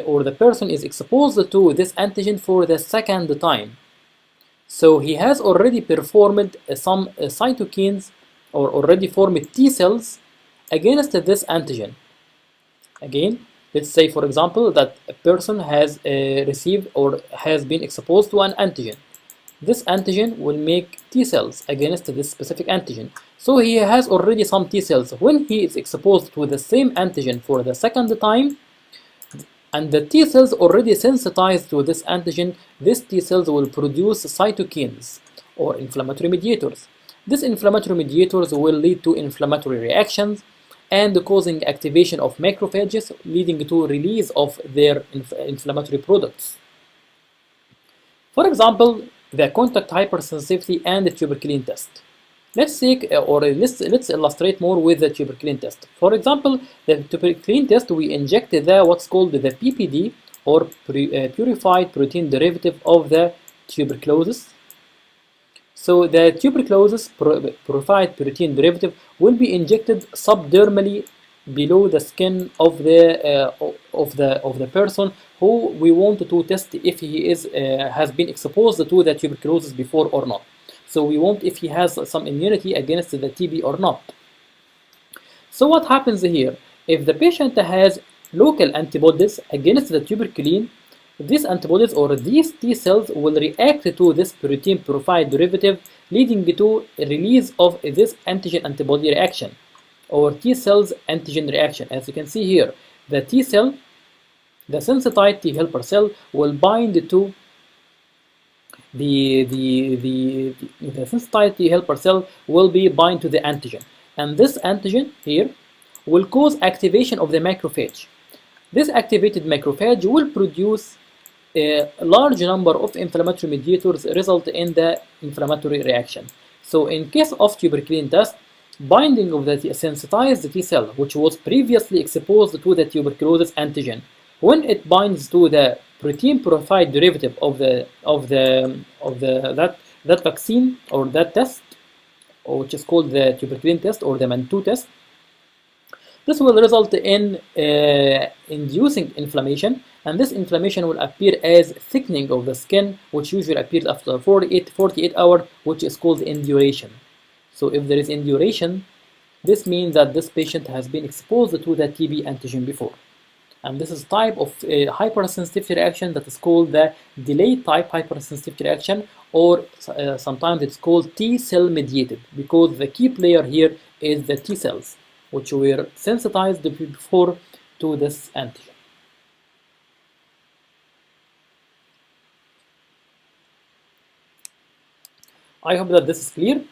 or the person is exposed to this antigen for the second time. So he has already performed some cytokines or already formed T cells against this antigen. Again, let's say for example that a person has received or has been exposed to an antigen. This antigen will make T cells against this specific antigen. So he has already some T cells. When he is exposed to the same antigen for the second time, and the T cells already sensitized to this antigen, these T cells will produce cytokines or inflammatory mediators. These inflammatory mediators will lead to inflammatory reactions and causing activation of macrophages, leading to release of their inflammatory products. For example, the contact hypersensitivity and the tuberculin test. Let's take let's illustrate more with the tuberculin test. For example, the tuberculin test, we inject what's called the PPD or purified protein derivative of the tuberculosis. So the tuberculosis purified protein derivative will be injected subdermally below the skin of the person who we want to test if he has been exposed to the tuberculosis before or not. So we want if he has some immunity against the TB or not. So what happens here? If the patient has local antibodies against the tuberculin, these antibodies or these T cells will react to this protein purified derivative, leading to a release of this antigen antibody reaction or T cells antigen reaction. As you can see here, the T cell, the sensitized T helper cell, will bind to the sensitized T helper cell will be bind to the antigen, and this antigen here will cause activation of the macrophage. This activated macrophage will produce a large number of inflammatory mediators, result in the inflammatory reaction. So in case of tuberculin test, binding of the sensitized T cell, which was previously exposed to the tuberculosis antigen, when it binds to the protein purified derivative of that vaccine or that test, which is called the tuberculin test or the MAN2 test, this will result in inducing inflammation, and this inflammation will appear as thickening of the skin, which usually appears after 48 hours, which is called induration. So if there is induration, this means that this patient has been exposed to the TB antigen before. And this is type of hypersensitivity reaction that is called the delayed type hypersensitivity reaction, or sometimes it's called T cell mediated, because the key player here is the T cells, which were sensitized before to this antigen. I hope that this is clear.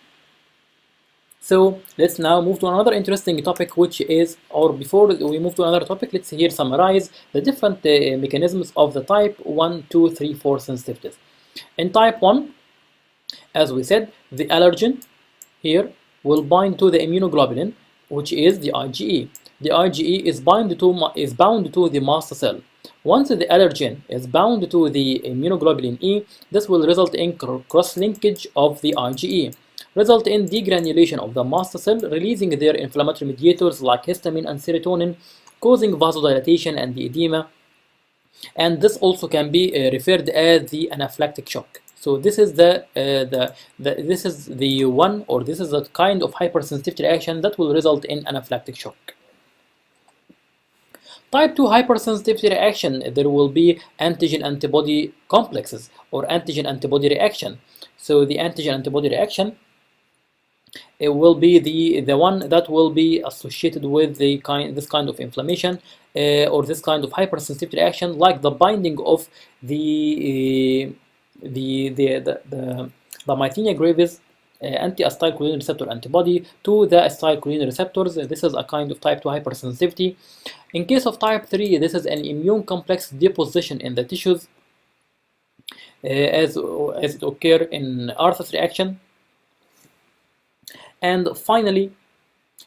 So let's now move to another interesting topic, which is, or before we move to another topic, let's here summarize the different mechanisms of the type 1, 2, 3, 4 sensitivities. In type 1, as we said, the allergen here will bind to the immunoglobulin, which is the IgE. The IgE is bound to the mast cell. Once the allergen is bound to the immunoglobulin E, this will result in cross-linkage of the IgE, result in degranulation of the mast cell, releasing their inflammatory mediators like histamine and serotonin, causing vasodilatation and the edema. And this also can be referred as the anaphylactic shock. So this is the kind of hypersensitivity reaction that will result in anaphylactic shock. Type 2 hypersensitivity reaction, there will be antigen-antibody complexes or antigen-antibody reaction. So the antigen-antibody reaction, it will be the one that will be associated with this kind of inflammation or this kind of hypersensitivity reaction, like the binding of the myasthenia gravis anti-acetylcholine receptor antibody to the acetylcholine receptors. This is a kind of type 2 hypersensitivity. In case of type 3, this is an immune complex deposition in the tissues as it occurs in Arthur's reaction. And finally,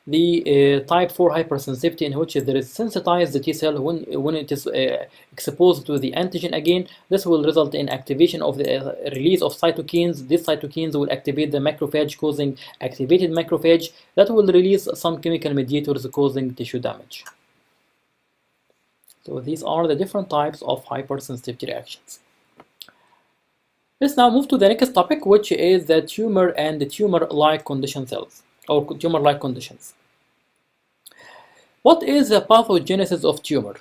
the type 4 hypersensitivity, in which there is sensitized T cell when it is exposed to the antigen again. This will result in activation of the release of cytokines. These cytokines will activate the macrophage, causing activated macrophage that will release some chemical mediators causing tissue damage. So these are the different types of hypersensitivity reactions. Let's now move to the next topic, which is the tumor and the tumor-like condition cells, or tumor-like conditions. What is the pathogenesis of tumor?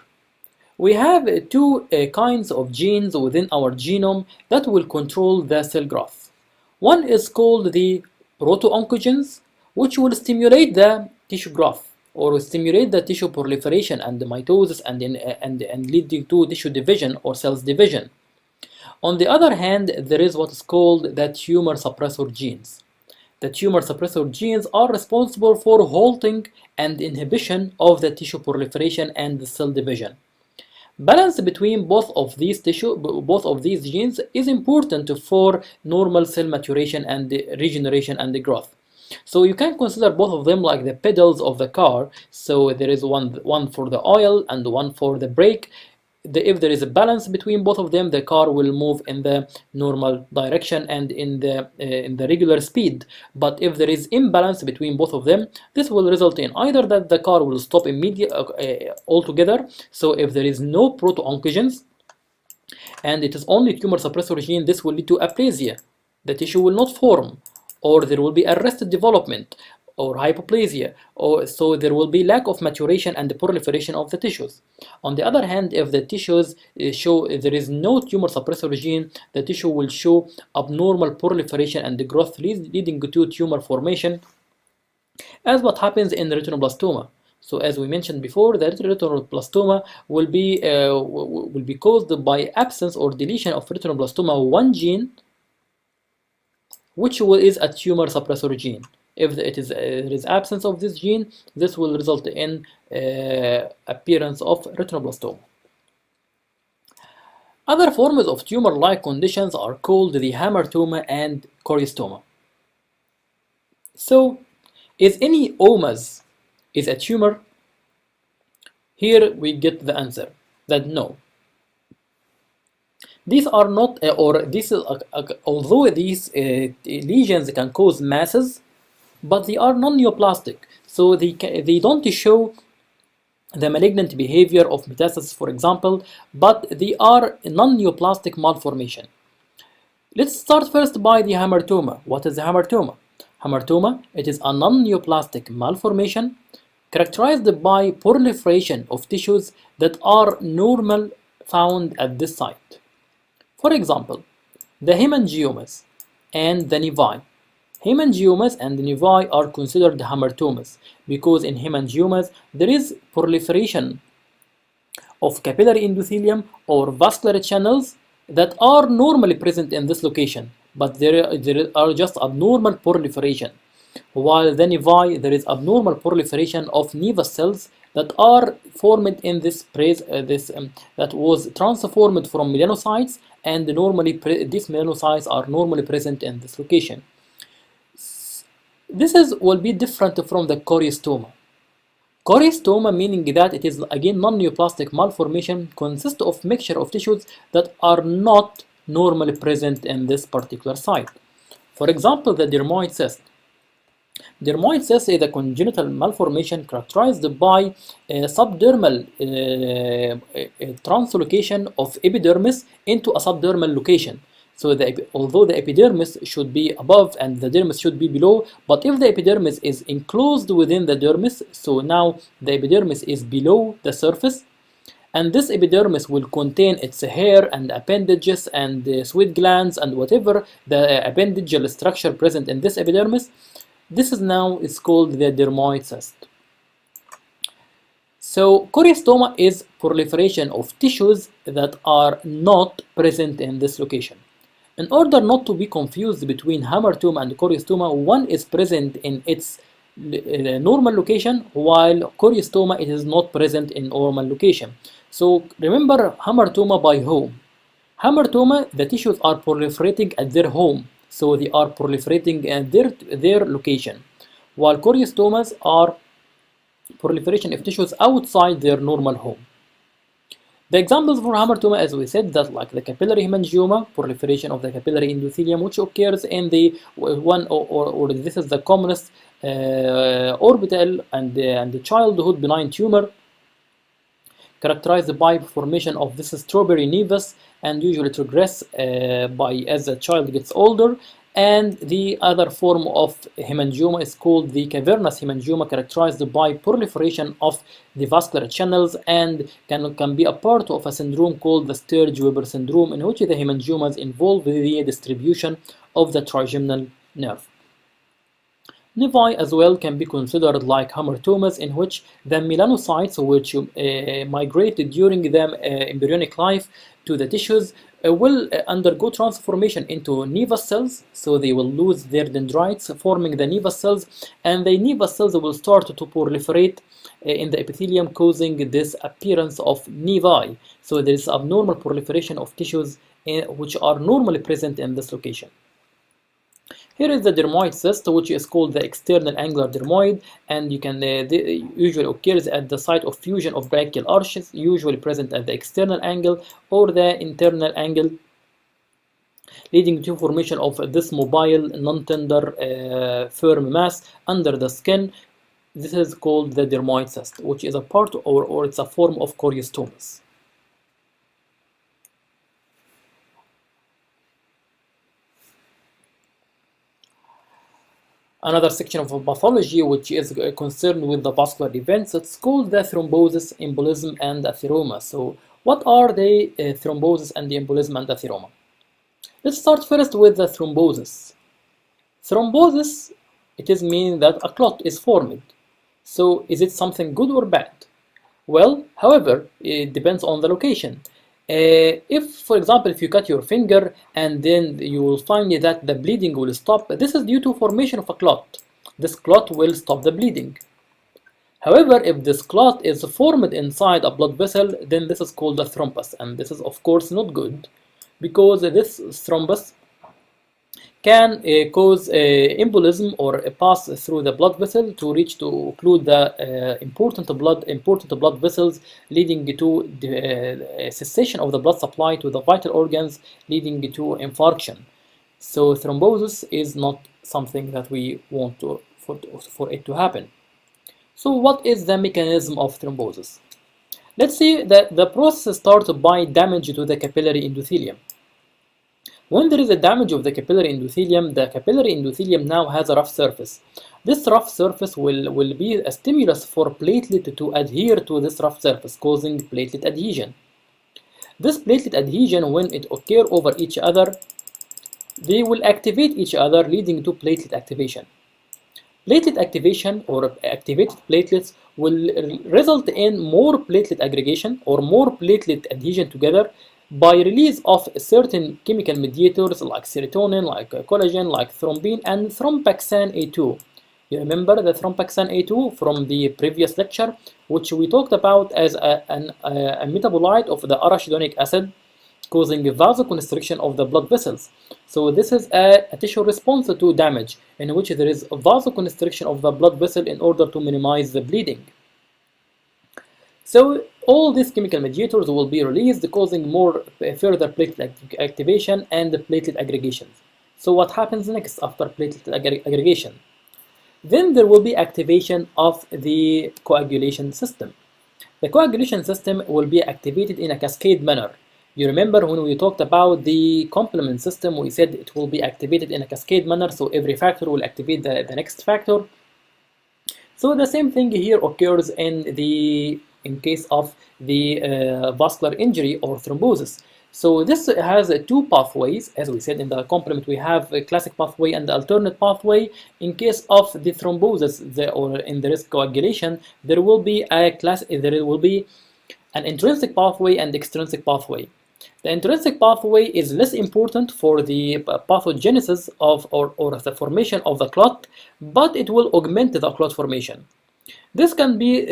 We have two kinds of genes within our genome that will control the cell growth. One is called the proto-oncogenes, which will stimulate the tissue growth or stimulate the tissue proliferation and the mitosis and leading to tissue division or cells division. On the other hand, there is what is called the tumor suppressor genes. The tumor suppressor genes are responsible for halting and inhibition of the tissue proliferation and the cell division. Balance between both of these genes is important for normal cell maturation and regeneration and growth. So you can consider both of them like the pedals of the car. So there is one for the oil and one for the brake. If there is a balance between both of them, the car will move in the normal direction and in the regular speed. But if there is imbalance between both of them, this will result in either that the car will stop immediately altogether. So if there is no proto-oncogenes and it is only tumor suppressor gene, this will lead to aplasia. The tissue will not form, or there will be arrested development, or hypoplasia, or so there will be lack of maturation and the proliferation of the tissues. On the other hand, if the tissues show there is no tumor suppressor gene, the tissue will show abnormal proliferation and the growth leading to tumor formation, as what happens in retinoblastoma. So as we mentioned before, the retinoblastoma will be caused by absence or deletion of retinoblastoma one gene, which is a tumor suppressor gene. If there is absence of this gene, this will result in appearance of retinoblastoma. Other forms of tumor-like conditions are called the hamartoma and choriostoma. So, is any omas is a tumor? Here we get the answer that no. These are not, although these lesions can cause masses, but they are non-neoplastic, so they don't show the malignant behavior of metastasis, for example, but they are non-neoplastic malformation. Let's start first by the hamartoma. What is the hamartoma? Hamartoma, it is a non-neoplastic malformation characterized by proliferation of tissues that are normal found at this site. For example, the hemangiomas and the nevi. Hemangiomas and nevi are considered hamartomas because in hemangiomas there is proliferation of capillary endothelium or vascular channels that are normally present in this location, but there are just abnormal proliferation. While the nevi, there is abnormal proliferation of nevus cells that are formed in this that was transformed from melanocytes, and normally these melanocytes are normally present in this location. This will be different from the choriostoma. Choriostoma, meaning that it is again non-neoplastic malformation, consists of mixture of tissues that are not normally present in this particular site. For example, the dermoid cyst. Dermoid cyst is a congenital malformation characterized by subdermal translocation of epidermis into a subdermal location. So although the epidermis should be above and the dermis should be below, but if the epidermis is enclosed within the dermis, so now the epidermis is below the surface, and this epidermis will contain its hair and appendages and sweat glands and whatever the appendageal structure present in this epidermis. This is called the dermoid cyst. So choriostoma is proliferation of tissues that are not present in this location. In order not to be confused between hamartoma and choriostoma, one is present in its normal location, while choriostoma it is not present in normal location. So remember hamartoma by home. Hamartoma, the tissues are proliferating at their home, so they are proliferating at their location, while choriostomas are proliferation of tissues outside their normal home. The examples for hamartoma, as we said, that like the capillary hemangioma, proliferation of the capillary endothelium, which occurs in the one or this is the commonest orbital and the childhood benign tumor. characterized by formation of this strawberry nevus, and usually it regress as the child gets older. And the other form of hemangioma is called the cavernous hemangioma, characterized by proliferation of the vascular channels, and can be a part of a syndrome called the Sturge-Weber syndrome, in which the hemangiomas involve the distribution of the trigeminal nerve. Nevi as well can be considered like hamartomas, in which the melanocytes, which migrate during the embryonic life to the tissues, will undergo transformation into nevus cells, so they will lose their dendrites, forming the nevus cells, and the nevus cells will start to proliferate in the epithelium, causing this appearance of nevi. So there is abnormal proliferation of tissues which are normally present in this location. Here is the dermoid cyst, which is called the external angular dermoid, and you can usually occurs at the site of fusion of brachial arches, usually present at the external angle or the internal angle, leading to formation of this mobile, non-tender, firm mass under the skin. This is called the dermoid cyst, which is a part or it's a form of choriostomas. Another section of pathology which is concerned with the vascular events, it's called the thrombosis, embolism, and atheroma. So what are the thrombosis and the embolism and atheroma? Let's start first with the thrombosis. Thrombosis, it is meaning that a clot is formed. So is it something good or bad? Well, however, it depends on the location. If, for example, if you cut your finger and then you will find that the bleeding will stop, this is due to formation of a clot. This clot will stop the bleeding. However, if this clot is formed inside a blood vessel, then this is called a thrombus, and this is of course not good, because this thrombus can cause embolism or pass through the blood vessel to reach to occlude the important blood vessels, leading to the cessation of the blood supply to the vital organs, leading to infarction. So thrombosis is not something that we want for it to happen. So what is the mechanism of thrombosis? Let's see that the process starts by damage to the capillary endothelium. When there is a damage of the capillary endothelium now has a rough surface. This rough surface will be a stimulus for platelet to adhere to this rough surface, causing platelet adhesion. This platelet adhesion, when it occurs over each other, they will activate each other, leading to platelet activation. Platelet activation or activated platelets will result in more platelet aggregation or more platelet adhesion together, by release of certain chemical mediators like serotonin, like collagen, like thrombin, and thrombexan A2. You remember the thrombexan A2 from the previous lecture, which we talked about as a metabolite of the arachidonic acid, causing vasoconstriction of the blood vessels. So this is a tissue response to damage, in which there is a vasoconstriction of the blood vessel in order to minimize the bleeding. So all these chemical mediators will be released, causing more further platelet activation and platelet aggregation. So what happens next after platelet aggregation? Then there will be activation of the coagulation system. The coagulation system will be activated in a cascade manner. You remember when we talked about the complement system, we said it will be activated in a cascade manner, so every factor will activate the next factor. So the same thing here occurs in case of the vascular injury or thrombosis. So this has two pathways. As we said in the complement, we have a classic pathway and the alternate pathway. In case of the thrombosis or in the risk coagulation, there will be an intrinsic pathway and extrinsic pathway. The intrinsic pathway is less important for the pathogenesis of or the formation of the clot, but it will augment the clot formation. This can be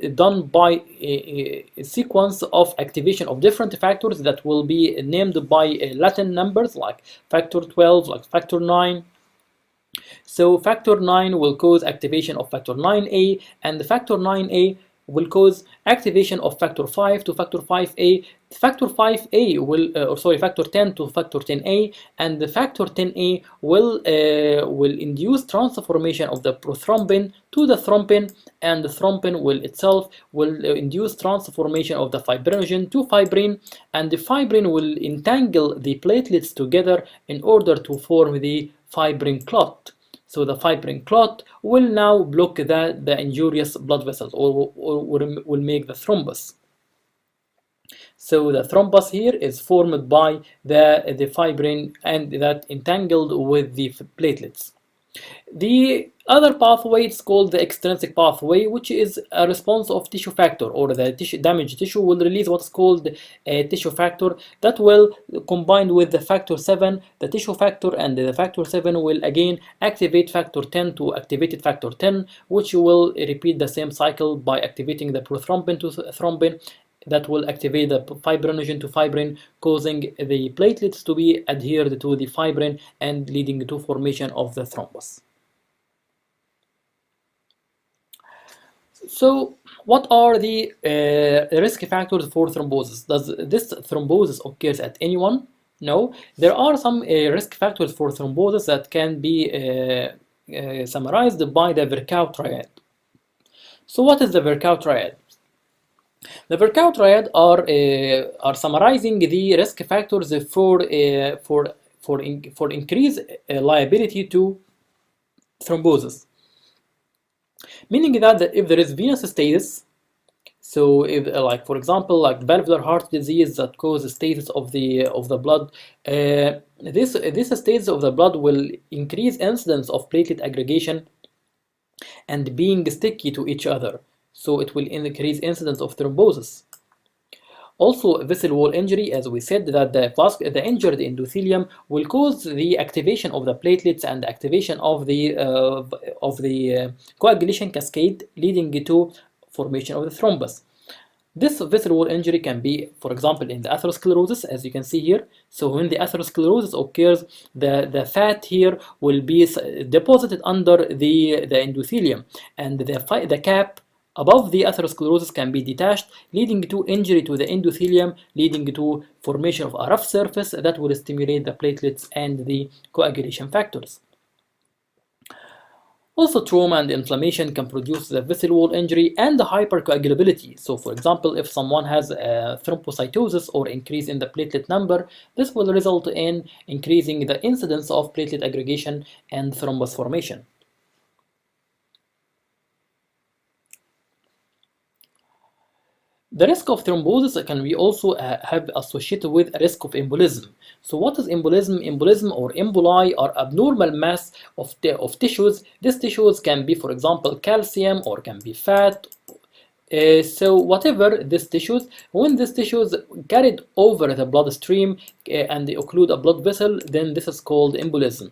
done by a sequence of activation of different factors that will be named by Latin numbers like factor 12, like factor 9. So factor 9 will cause activation of factor 9A, and the factor 9A will cause activation of factor 5 to factor 5a. Factor 5a will, factor 10 to factor 10a, and the factor 10a will induce transformation of the prothrombin to the thrombin, and the thrombin will itself induce transformation of the fibrinogen to fibrin, and the fibrin will entangle the platelets together in order to form the fibrin clot. So the fibrin clot will now block the injurious blood vessels, or will make the thrombus. So the thrombus here is formed by the fibrin and that entangled with the platelets. The other pathway is called the extrinsic pathway, which is a response of tissue factor, or the damaged tissue will release what's called a tissue factor that will combine with the factor 7, the tissue factor, and the factor 7 will again activate factor 10 to activated factor 10, which will repeat the same cycle by activating the prothrombin to thrombin, that will activate the fibrinogen to fibrin, causing the platelets to be adhered to the fibrin and leading to formation of the thrombus. So what are the risk factors for thrombosis? Does this thrombosis occurs at anyone? No. There are some risk factors for thrombosis that can be summarized by the Virchow triad. So what is the Virchow triad? The Virchow triad are summarizing the risk factors for increased liability to thrombosis, meaning that if there is venous stasis, so if like for example like valvular heart disease that causes stasis of the blood, this stasis of the blood will increase incidence of platelet aggregation and being sticky to each other. So it will increase incidence of thrombosis. Also, vessel wall injury, as we said, that the injured endothelium will cause the activation of the platelets and activation of the coagulation cascade, leading to formation of the thrombus. This vessel wall injury can be, for example, in the atherosclerosis, as you can see here. So when the atherosclerosis occurs, the fat here will be deposited under the endothelium, and the cap above the atherosclerosis can be detached, leading to injury to the endothelium, leading to formation of a rough surface that will stimulate the platelets and the coagulation factors. Also, trauma and inflammation can produce the vessel wall injury and the hypercoagulability. So, for example, if someone has thrombocytosis or increase in the platelet number, this will result in increasing the incidence of platelet aggregation and thrombus formation. The risk of thrombosis can be also have associated with a risk of embolism. So what is embolism? Embolism or emboli are abnormal mass of tissues. These tissues can be, for example, calcium or can be fat. So whatever these tissues, when these tissues carried over the bloodstream and they occlude a blood vessel, then this is called embolism.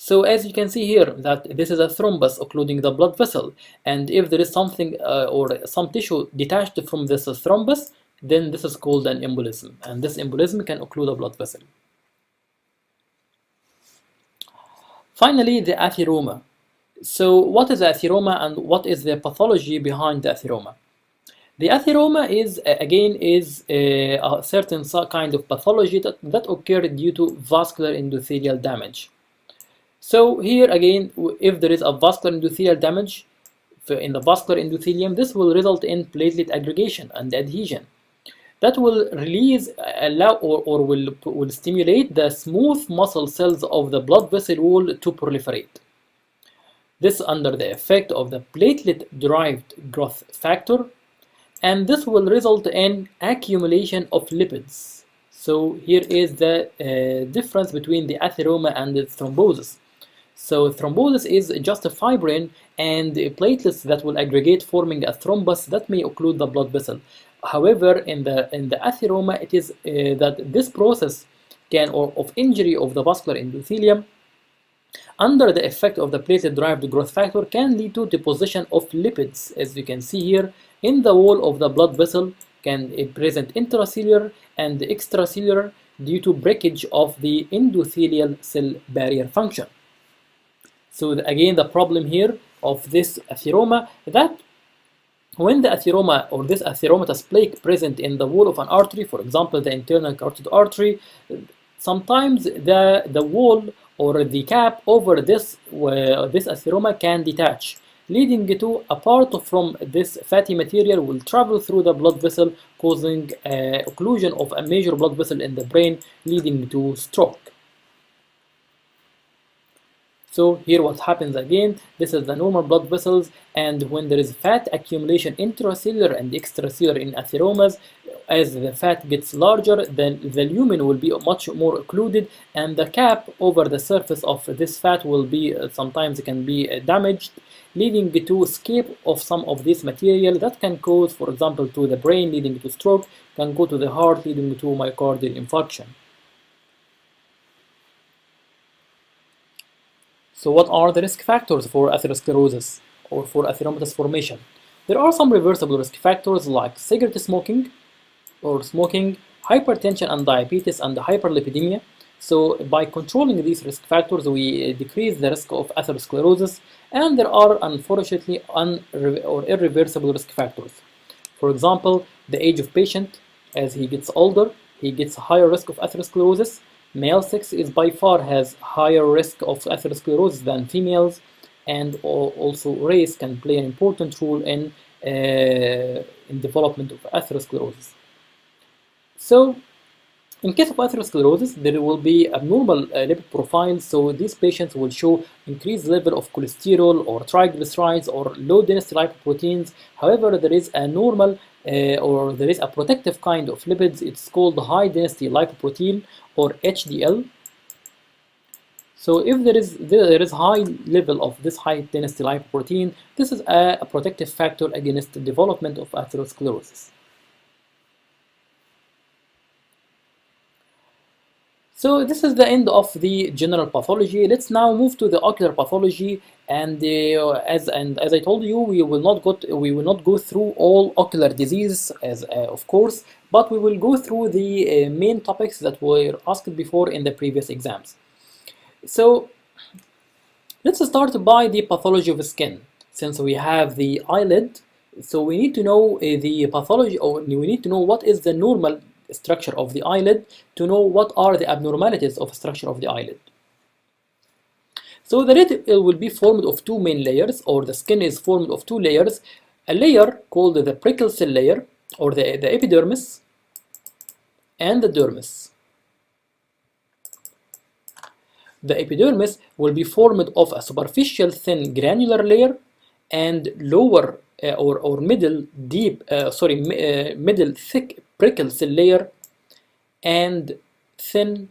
So as you can see here that this is a thrombus occluding the blood vessel, and if there is something or some tissue detached from this thrombus, then this is called an embolism, and this embolism can occlude a blood vessel. Finally, the atheroma. So what is atheroma and what is the pathology behind the atheroma? The atheroma is again a certain kind of pathology that occurred due to vascular endothelial damage. So here again, if there is a vascular endothelial damage in the vascular endothelium, this will result in platelet aggregation and adhesion. That will release, allow, or will stimulate the smooth muscle cells of the blood vessel wall to proliferate. This under the effect of the platelet-derived growth factor, and this will result in accumulation of lipids. So here is the difference between the atheroma and the thrombosis. So thrombosis is just a fibrin and platelets that will aggregate, forming a thrombus that may occlude the blood vessel. However, in the atheroma, it is that this process of injury of the vascular endothelium under the effect of the platelet-derived growth factor can lead to deposition of lipids, as you can see here, in the wall of the blood vessel, can present intracellular and extracellular due to breakage of the endothelial cell barrier function. So again, the problem here of this atheroma that when the atheroma or this atheromatous plaque present in the wall of an artery, for example, the internal carotid artery, sometimes the wall or the cap over this atheroma can detach, leading to a part from this fatty material will travel through the blood vessel, causing occlusion of a major blood vessel in the brain, leading to stroke. So here what happens again, this is the normal blood vessels, and when there is fat accumulation intracellular and extracellular in atheromas, as the fat gets larger, then the lumen will be much more occluded, and the cap over the surface of this fat will be sometimes can be damaged, leading to escape of some of this material that can cause, for example, to the brain, leading to stroke, can go to the heart, leading to myocardial infarction. So what are the risk factors for atherosclerosis or for atheromatous formation? There are some reversible risk factors like cigarette smoking or smoking, hypertension and diabetes, and hyperlipidemia. So by controlling these risk factors, we decrease the risk of atherosclerosis, and there are unfortunately irreversible risk factors. For example, the age of patient. As he gets older, he gets higher risk of atherosclerosis. Male sex is by far has higher risk of atherosclerosis than females, and also race can play an important role in development of atherosclerosis. So in case of atherosclerosis, there will be abnormal lipid profiles, so these patients will show increased level of cholesterol or triglycerides or low density lipoproteins. However, there is a normal or there is a protective kind of lipids. It's called high density lipoprotein or HDL. So if there is high level of this high density lipoprotein, this is a protective factor against the development of atherosclerosis. So this is the end of the general pathology. Let's now move to the ocular pathology, and as I told you, we will not go through all ocular diseases, as of course, but we will go through the main topics that were asked before in the previous exams. So let's start by the pathology of skin. Since we have the eyelid, so we need to know the pathology, or we need to know what is the normal structure of the eyelid to know what are the abnormalities of structure of the eyelid. So the lid will be formed of two main layers, or the skin is formed of two layers. A layer called the prickle cell layer, or the epidermis, and the dermis. The epidermis will be formed of a superficial thin granular layer and lower or middle middle thick prickle cell layer and thin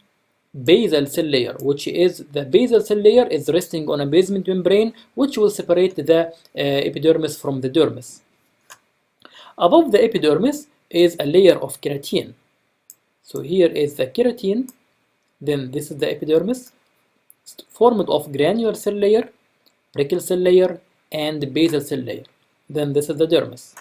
basal cell layer, which is the basal cell layer is resting on a basement membrane which will separate the epidermis from the dermis. Above the epidermis is a layer of keratin. So here is the keratin, then this is the epidermis, formed of granular cell layer, prickle cell layer, and basal cell layer. Then this is the dermis.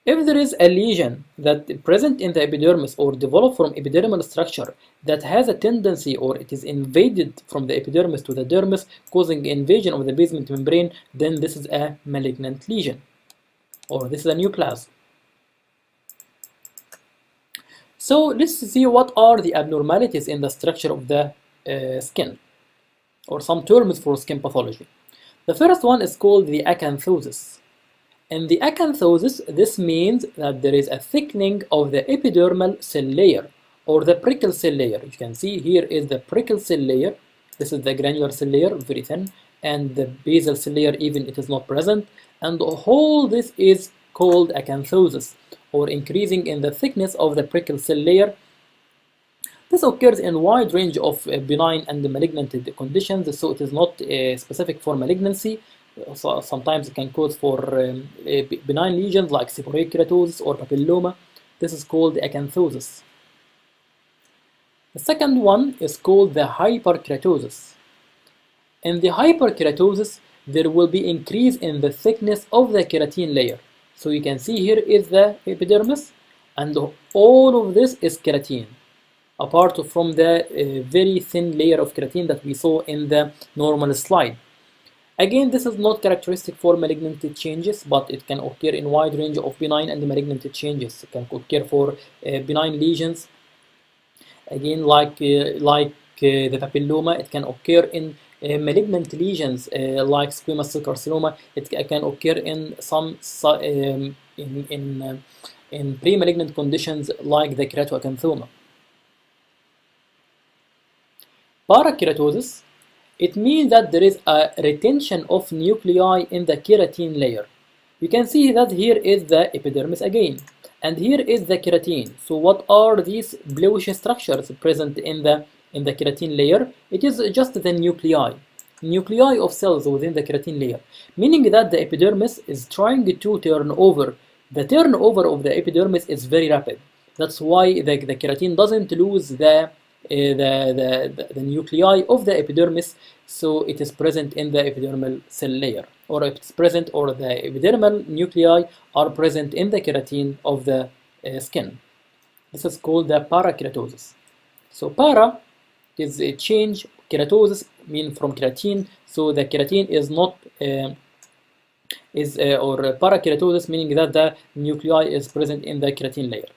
If there is a lesion that present in the epidermis or developed from epidermal structure that has a tendency, or it is invaded from the epidermis to the dermis, causing invasion of the basement membrane, then this is a malignant lesion, or this is a neoplasm. So let's see what are the abnormalities in the structure of the skin, or some terms for skin pathology. The first one is called the acanthosis. In the acanthosis, this means that there is a thickening of the epidermal cell layer or the prickle cell layer. You can see here is the prickle cell layer. This is the granular cell layer, very thin, and the basal cell layer, even it is not present. And all this is called acanthosis, or increasing in the thickness of the prickle cell layer. This occurs in a wide range of benign and malignant conditions, so it is not specific for malignancy. So sometimes it can cause for benign lesions like seborrheic keratosis or papilloma. This is called the acanthosis. The second one is called the hyperkeratosis. In the hyperkeratosis, there will be increase in the thickness of the keratin layer. So you can see here is the epidermis, and all of this is keratin, apart from the very thin layer of keratin that we saw in the normal slide. Again, this is not characteristic for malignant changes, but it can occur in wide range of benign and malignant changes. It can occur for benign lesions. Again, the papilloma, it can occur in malignant lesions like squamous cell carcinoma. It can occur in some in pre-malignant conditions like the keratoacanthoma. Parakeratosis, it means that there is a retention of nuclei in the keratin layer. You can see that here is the epidermis again, and here is the keratin. So what are these bluish structures present in the keratin layer? It is just the nuclei of cells within the keratin layer, meaning that the epidermis is trying to turn over. The turnover of the epidermis is very rapid. That's why the keratin doesn't lose the nuclei of the epidermis, so it is present in the epidermal cell layer, or it's present, or the epidermal nuclei are present in the keratin of the skin. This is called the parakeratosis. So para is a change, keratosis mean from keratin, so the keratin is not or parakeratosis meaning that the nuclei is present in the keratin layer.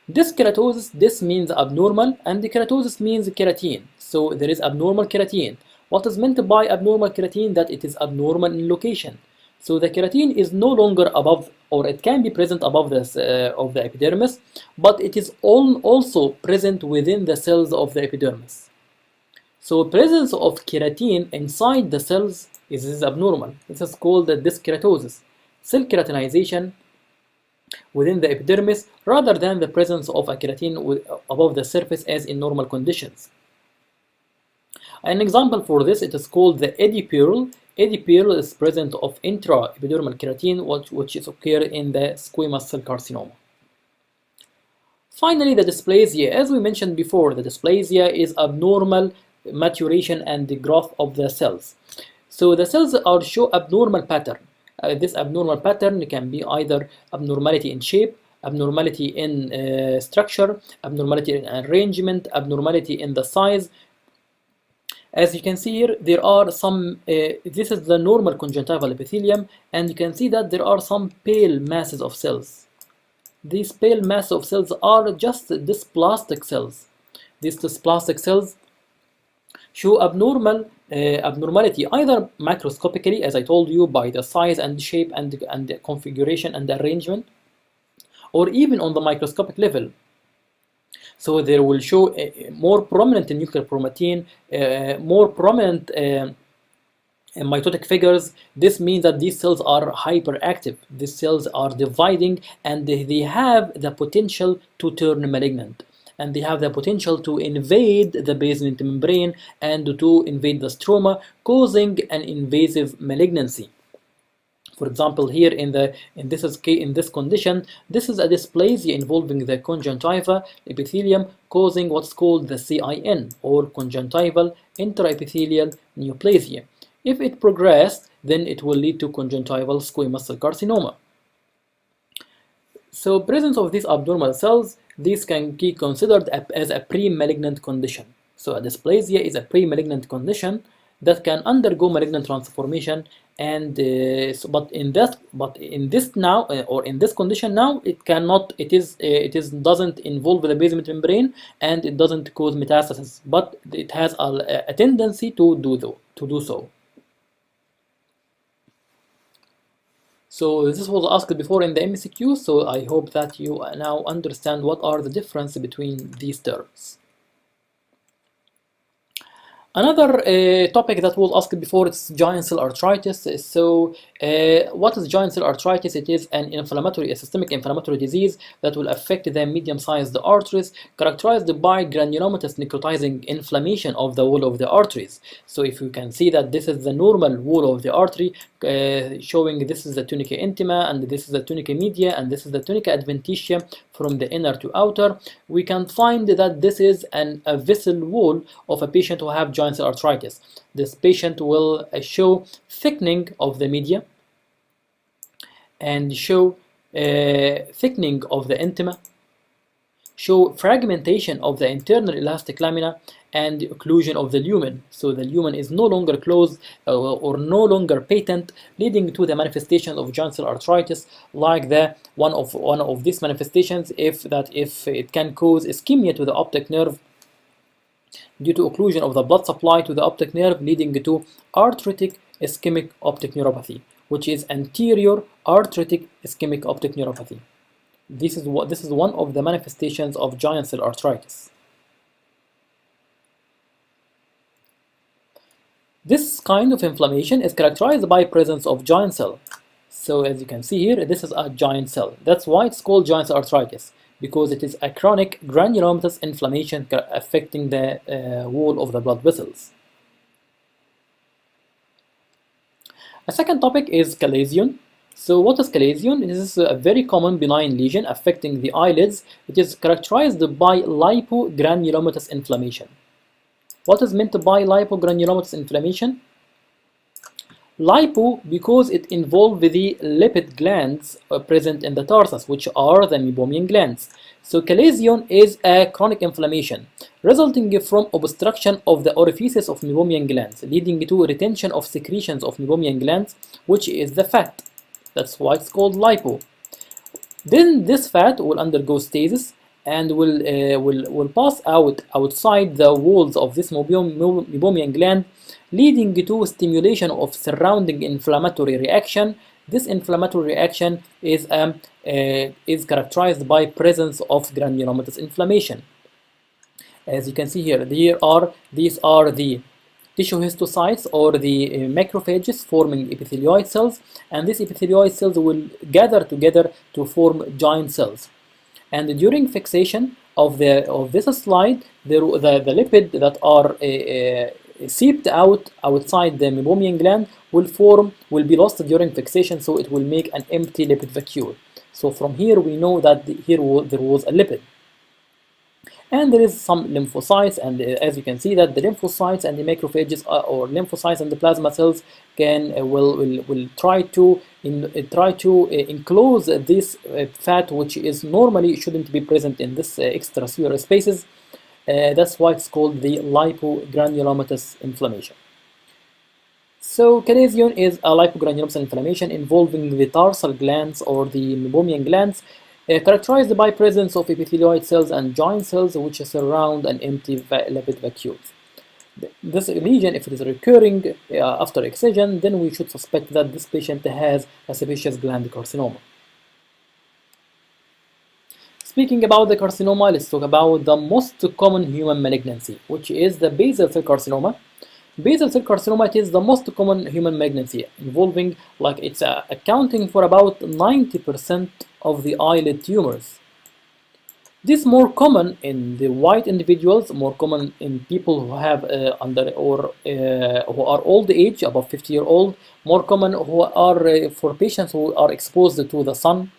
Dyskeratosis, this means abnormal, and the keratosis means keratin. So there is abnormal keratin. What is meant by abnormal keratin? That it is abnormal in location. So the keratin is no longer above, or it can be present above this of the epidermis, but it is also present within the cells of the epidermis. So presence of keratin inside the cells is abnormal. This is called the dyskeratosis. Cell keratinization within the epidermis rather than the presence of a keratin above the surface as in normal conditions. An example for this, it is called the eddy pearl. Eddy pearl is present of intraepidermal keratin, which is occur in the squamous cell carcinoma. Finally, the dysplasia. As we mentioned before, the dysplasia is abnormal maturation and the growth of the cells. So the cells show abnormal pattern. This abnormal pattern can be either abnormality in shape, abnormality in structure, abnormality in arrangement, abnormality in the size. As you can see here, there are some, this is the normal conjunctival epithelium, and you can see that there are some pale masses of cells. These pale masses of cells are just dysplastic cells. These dysplastic cells show abnormality either macroscopically, as I told you, by the size and shape and the configuration and the arrangement, or even on the microscopic level. So they will show more prominent nuclear chromatin, more prominent mitotic figures. This means that these cells are hyperactive. These cells are dividing, and they have the potential to turn malignant. And they have the potential to invade the basement membrane and to invade the stroma, causing an invasive malignancy. For example, here in this condition, this is a dysplasia involving the conjunctiva epithelium, causing what's called the CIN, or conjunctival intraepithelial neoplasia. If it progressed, then it will lead to conjunctival squamous cell carcinoma. So presence of these abnormal cells, these can be considered as a pre-malignant condition. So a dysplasia is a pre-malignant condition that can undergo malignant transformation, and but in this condition now, it cannot. It doesn't involve the basement membrane, and it doesn't cause metastasis, but it has a tendency to do so. So this was asked before in the MCQ, so I hope that you now understand what are the differences between these terms. Another topic that was asked before is giant cell arthritis. So what is giant cell arthritis? It is a systemic inflammatory disease that will affect the medium-sized arteries, characterized by granulomatous necrotizing inflammation of the wall of the arteries. So if you can see that this is the normal wall of the artery, showing this is the tunica intima, and this is the tunica media, and this is the tunica adventitia from the inner to outer, we can find that this is a vessel wall of a patient who have giant cell arthritis. This patient will show thickening of the media and show thickening of the intima, show fragmentation of the internal elastic lamina and the occlusion of the lumen. So the lumen is no longer closed or no longer patent, leading to the manifestation of giant cell arteritis, like the one of these manifestations, if it can cause ischemia to the optic nerve due to occlusion of the blood supply to the optic nerve, leading to arthritic ischemic optic neuropathy, which is anterior arthritic ischemic optic neuropathy. This is one of the manifestations of giant cell arteritis. This kind of inflammation is characterized by presence of giant cell. So as you can see here, this is a giant cell. That's why it's called giant cell arteritis, because it is a chronic granulomatous inflammation affecting the wall of the blood vessels. A second topic is chalazion. So what is chalazion? This is a very common benign lesion affecting the eyelids. It is characterized by lipogranulomatous inflammation. What is meant by lipogranulomatous inflammation? Lipo, because it involves the lipid glands present in the tarsus, which are the meibomian glands. So chalazion is a chronic inflammation resulting from obstruction of the orifices of meibomian glands, leading to retention of secretions of meibomian glands, which is the fat. That's why it's called lipo. Then this fat will undergo stasis and will pass outside the walls of this meibomian gland, leading to stimulation of surrounding inflammatory reaction. This inflammatory reaction is characterized by presence of granulomatous inflammation. As you can see here, these are the tissue histocytes or the macrophages forming epithelioid cells, and these epithelioid cells will gather together to form giant cells. And during fixation of this slide, the lipid that are seeped outside the meibomian gland will be lost during fixation, so it will make an empty lipid vacuole. So from here we know that there was a lipid. And there is some lymphocytes, and as you can see that the lymphocytes and the macrophages or lymphocytes and the plasma cells will try to enclose this fat, which is normally shouldn't be present in this extracellular spaces. That's why it's called the lipogranulomatous inflammation. So chalazion is a lipogranulomatous inflammation involving the tarsal glands or the meibomian glands, characterized by presence of epithelioid cells and giant cells which surround an empty lipid vacuole. This lesion, if it is recurring after excision, then we should suspect that this patient has a sebaceous gland carcinoma. Speaking about the carcinoma, let's talk about the most common human malignancy, which is the basal cell carcinoma. Basal cell carcinoma is the most common human malignancy, involving, like, it's accounting for about 90% of the eyelid tumors. This is more common in the white individuals, more common in people who have who are old age, above 50 years old, more common who are for patients who are exposed to the sun.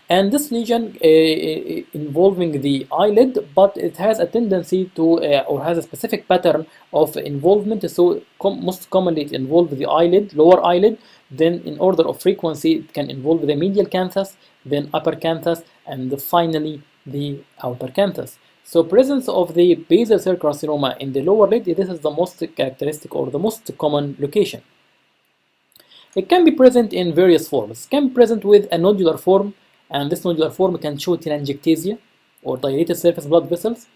And this lesion involving the eyelid, but it has a tendency to or has a specific pattern of involvement. So most commonly it involves the eyelid, lower eyelid. Then in order of frequency it can involve the medial canthus, then upper canthus, and finally the outer canthus. So presence of the basal cell carcinoma in the lower lid, this is the most characteristic or the most common location. It can be present in various forms. It can be present with a nodular form, and this nodular form can show telangiectasia or dilated surface blood vessels,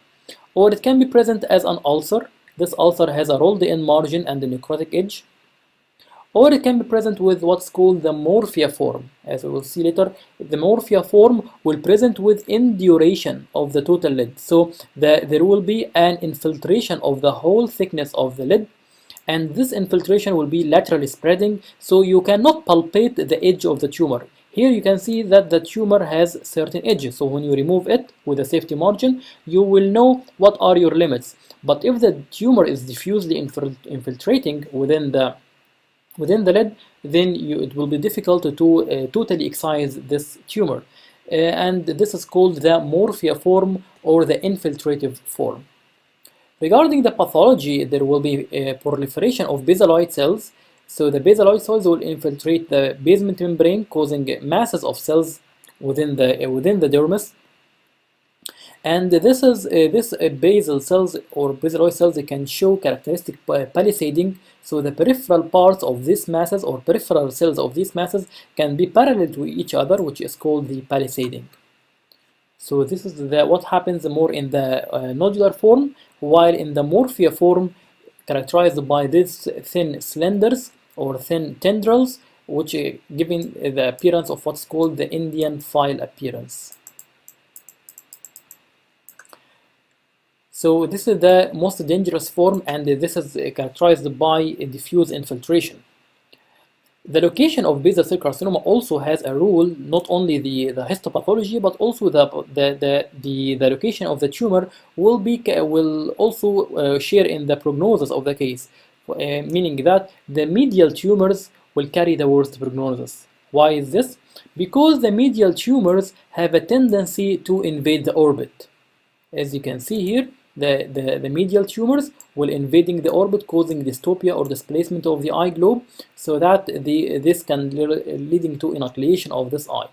or it can be present as an ulcer. This ulcer has a rolled-in margin and a necrotic edge, or it can be present with what's called the morphia form. As we will see later, the morphia form will present with induration of the total lid. So there will be an infiltration of the whole thickness of the lid, and this infiltration will be laterally spreading, so you cannot palpate the edge of the tumor. Here you can see that the tumor has certain edges, so when you remove it with a safety margin, you will know what are your limits. But if the tumor is diffusely infiltrating within the lid, then it will be difficult to totally excise this tumor. And this is called the morphia form or the infiltrative form. Regarding the pathology, there will be a proliferation of basaloid cells. So the basaloid cells will infiltrate the basement membrane, causing masses of cells within the dermis. And this basal cells or basiloid cells can show characteristic palisading. So the peripheral parts of these masses or peripheral cells of these masses can be parallel to each other, which is called the palisading. So this is what happens more in the nodular form, while in the morphia form, characterized by these thin cylinders or thin tendrils, which giving the appearance of what's called the Indian file appearance. So this is the most dangerous form, and this is characterized by diffuse infiltration. The location of basal cell carcinoma also has a role, not only the histopathology, but also the location of the tumor will also share in the prognosis of the case, meaning that the medial tumors will carry the worst prognosis. Why is this? Because the medial tumors have a tendency to invade the orbit. As you can see here, the medial tumors will invading the orbit, causing dystopia or displacement of the eye globe, so that this can leading to enucleation of this eye.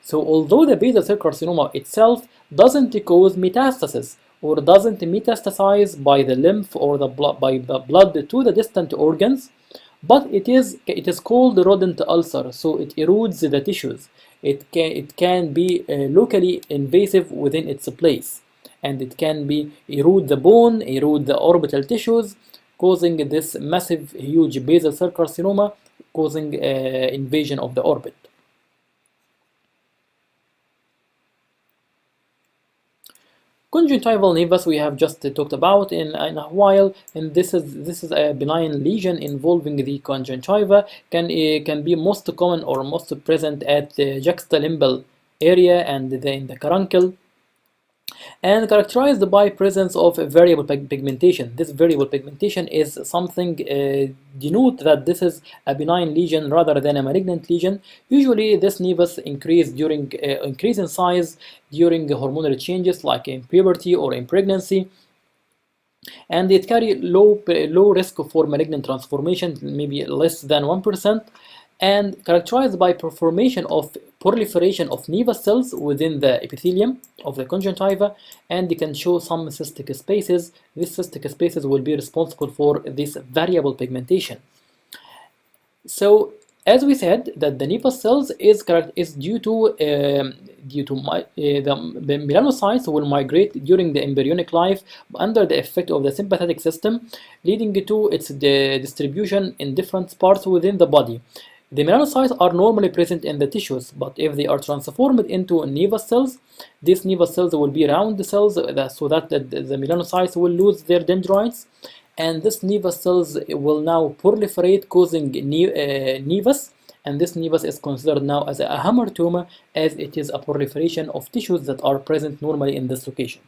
So although the basal cell carcinoma itself doesn't cause metastasis or doesn't metastasize by the lymph or the blood to the distant organs, but it is called rodent ulcer, so it erodes the tissues. It can be locally invasive within its place, and it can be erode the bone, erode the orbital tissues, causing this massive, huge basal cell carcinoma, causing invasion of the orbit. Conjunctival nevus we have just talked about in a while, and this is a benign lesion involving the conjunctiva, can be most common or most present at the juxtalimbal area and in the caruncle, and characterized by presence of variable pigmentation. This variable pigmentation is something denote that this is a benign lesion rather than a malignant lesion. Usually this nevus increase in size during hormonal changes like in puberty or in pregnancy, and it carry low risk for malignant transformation, maybe less than 1%, and characterized by formation of proliferation of nevus cells within the epithelium of the conjunctiva, and they can show some cystic spaces. These cystic spaces will be responsible for this variable pigmentation. So as we said, that the nevus cells is due to the melanocytes will migrate during the embryonic life under the effect of the sympathetic system, leading to its distribution in different parts within the body. The melanocytes are normally present in the tissues, but if they are transformed into nevus cells, these nevus cells will be round cells, so that the melanocytes will lose their dendrites, and this nevus cells will now proliferate, causing nevus, and this nevus is considered now as a hamartoma, as it is a proliferation of tissues that are present normally in this location.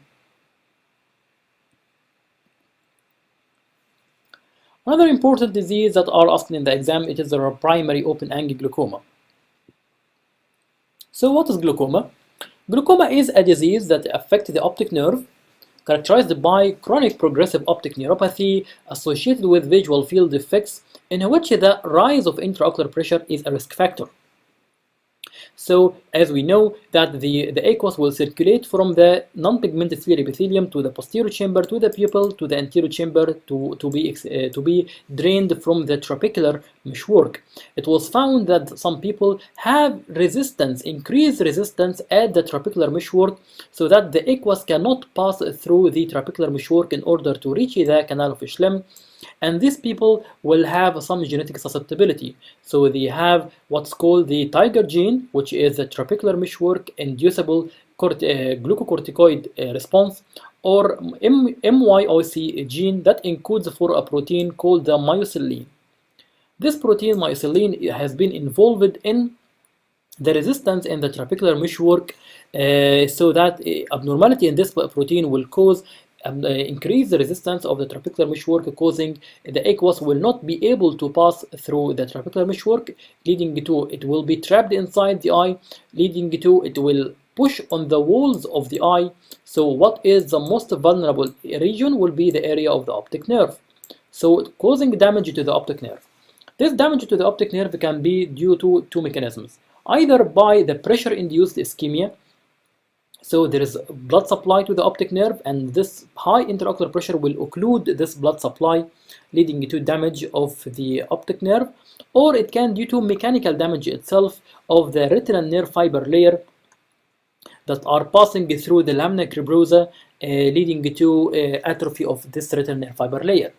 Another important disease that are asked in the exam, it is the primary open-angle glaucoma. So what is glaucoma? Glaucoma is a disease that affects the optic nerve, characterized by chronic progressive optic neuropathy associated with visual field defects, in which the rise of intraocular pressure is a risk factor. So, as we know that the aqueous will circulate from the non-pigmented ciliary epithelium to the posterior chamber, to the pupil, to the anterior chamber, to be drained from the trabecular meshwork. It was found that some people have increased resistance at the trabecular meshwork, so that the aqueous cannot pass through the trabecular meshwork in order to reach the canal of Schlemm. And these people will have some genetic susceptibility. So they have what's called the tiger gene, which is the trabecular meshwork inducible glucocorticoid response, or MYOC gene that encodes for a protein called the myocillin. This protein, myocillin, has been involved in the resistance in the trabecular meshwork, so that abnormality in this protein will cause increase the resistance of the trabecular meshwork, causing the aqueous will not be able to pass through the trabecular meshwork, leading to it will be trapped inside the eye, leading to it will push on the walls of the eye. So what is the most vulnerable region will be the area of the optic nerve, so causing damage to the optic nerve. This damage to the optic nerve can be due to two mechanisms: either by the pressure-induced ischemia, So there is blood supply to the optic nerve, and this high intraocular pressure will occlude this blood supply, leading to damage of the optic nerve, or it can due to mechanical damage itself of the retinal nerve fiber layer that are passing through the lamina cribrosa, leading to atrophy of this retinal nerve fiber layer.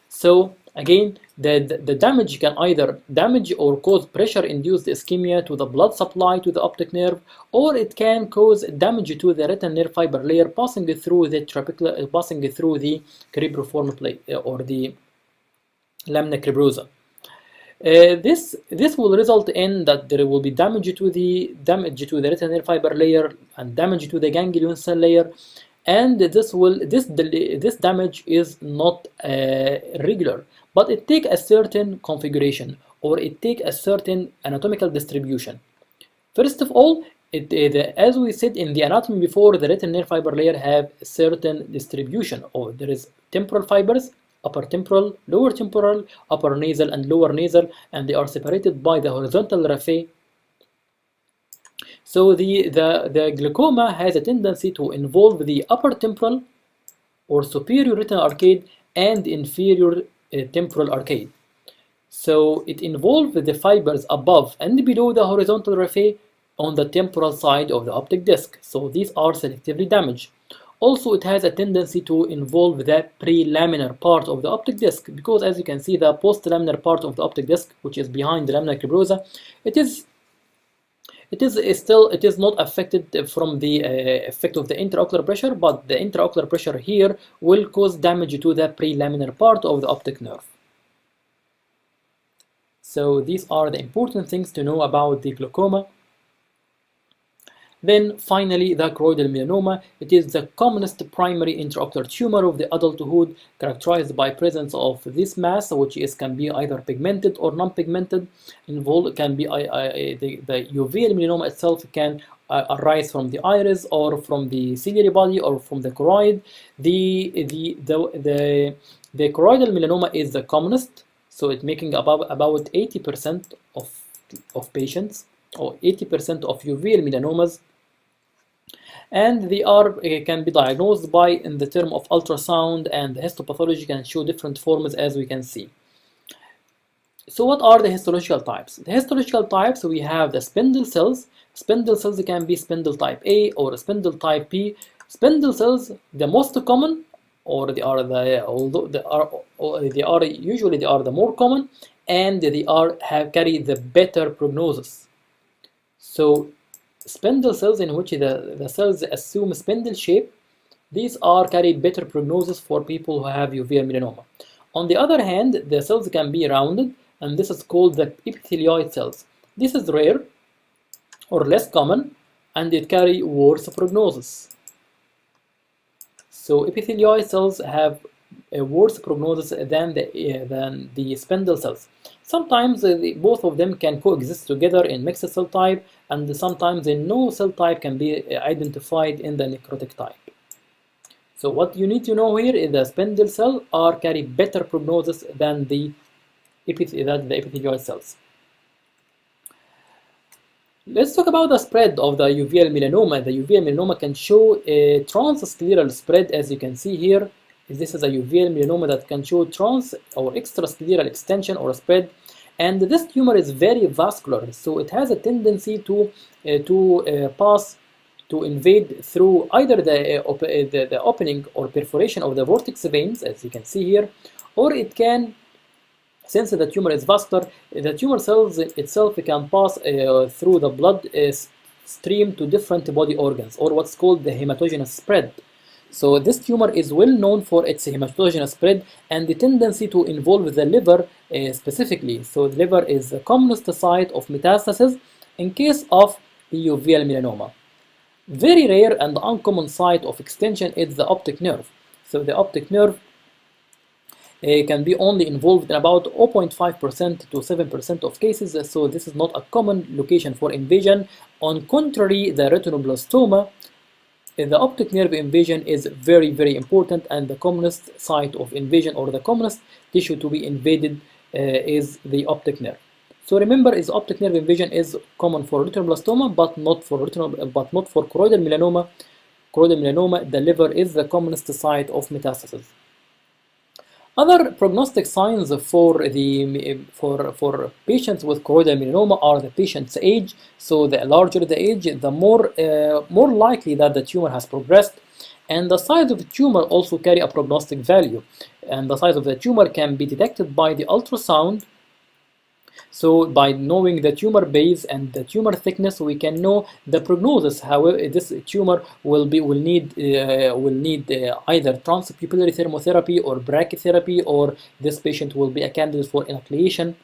So again, the damage can either damage or cause pressure-induced ischemia to the blood supply to the optic nerve, or it can cause damage to the retinal nerve fiber layer passing through the trabecular, passing through the cribriform plate or the lamina cribrosa. This will result in that there will be damage to the retinal nerve fiber layer and damage to the ganglion cell layer, and this damage is not regular, but it take a certain configuration, or it take a certain anatomical distribution. First of all, as we said in the anatomy before, the retinal nerve fiber layer have a certain distribution, or there is temporal fibers, upper temporal, lower temporal, upper nasal and lower nasal, and they are separated by the horizontal raphe. So the glaucoma has a tendency to involve the upper temporal or superior retinal arcade and inferior temporal arcade. So it involves the fibers above and below the horizontal raphe on the temporal side of the optic disc. So these are selectively damaged. Also, it has a tendency to involve the prelaminar part of the optic disc, because as you can see, the postlaminar part of the optic disc, which is behind the lamina cribrosa, it is not affected from the effect of the intraocular pressure, but the intraocular pressure here will cause damage to the prelaminar part of the optic nerve. So these are the important things to know about the glaucoma. Then finally, the choroidal melanoma. It is the commonest primary intraocular tumor of the adulthood, characterized by presence of this mass, which can be either pigmented or non-pigmented. Can be the uveal melanoma itself can arise from the iris or from the ciliary body or from the choroid. The choroidal melanoma is the commonest, so it's making about 80% of patients, or 80% of uveal melanomas, and they can be diagnosed by in the term of ultrasound, and histopathology can show different forms, as we can see. So what are the histological types? The histological types, we have the spindle cells. Spindle cells can be spindle type A or spindle type B. Spindle cells, the most common, or they are usually the more common, and they carry the better prognosis. So spindle cells, in which the cells assume spindle shape, these carry better prognosis for people who have uveal melanoma. On the other hand, the cells can be rounded, and this is called the epithelioid cells. This is rare or less common, and it carry worse prognosis. So epithelioid cells have a worse prognosis than the spindle cells. Sometimes both of them can coexist together in mixed cell type, and sometimes no cell type can be identified in the necrotic type. So what you need to know here is the spindle cell carry better prognosis than the epithelioid cells. Let's talk about the spread of the uveal melanoma. The uveal melanoma can show a transscleral spread, as you can see here. This is a uveal melanoma that can show trans or extrascleral extension or spread, and this tumor is very vascular, so it has a tendency to invade through either the opening or perforation of the vortex veins, as you can see here, or it can, since the tumor is vascular, the tumor cells itself can pass through the blood stream to different body organs, or what's called the hematogenous spread. So this tumor is well known for its hematogenous spread and the tendency to involve the liver specifically. So the liver is the commonest site of metastasis in case of the uveal melanoma. Very rare and uncommon site of extension is the optic nerve. So the optic nerve can be only involved in about 0.5% to 7% of cases, so this is not a common location for invasion. On contrary, the retinoblastoma, the optic nerve invasion is very, very important, and the commonest site of invasion, or the commonest tissue to be invaded, is the optic nerve. So remember, is optic nerve invasion is common for retinoblastoma, but not for choroidal melanoma. Choroidal melanoma, the liver is the commonest site of metastasis. Other prognostic signs for patients with choroidal melanoma are the patient's age. So the larger the age, the more likely that the tumor has progressed, and the size of the tumor also carry a prognostic value. And the size of the tumor can be detected by the ultrasound. So by knowing the tumor base and the tumor thickness, we can know the prognosis. However, this tumor will need either transpupillary thermotherapy or brachytherapy, or this patient will be a candidate for enucleation.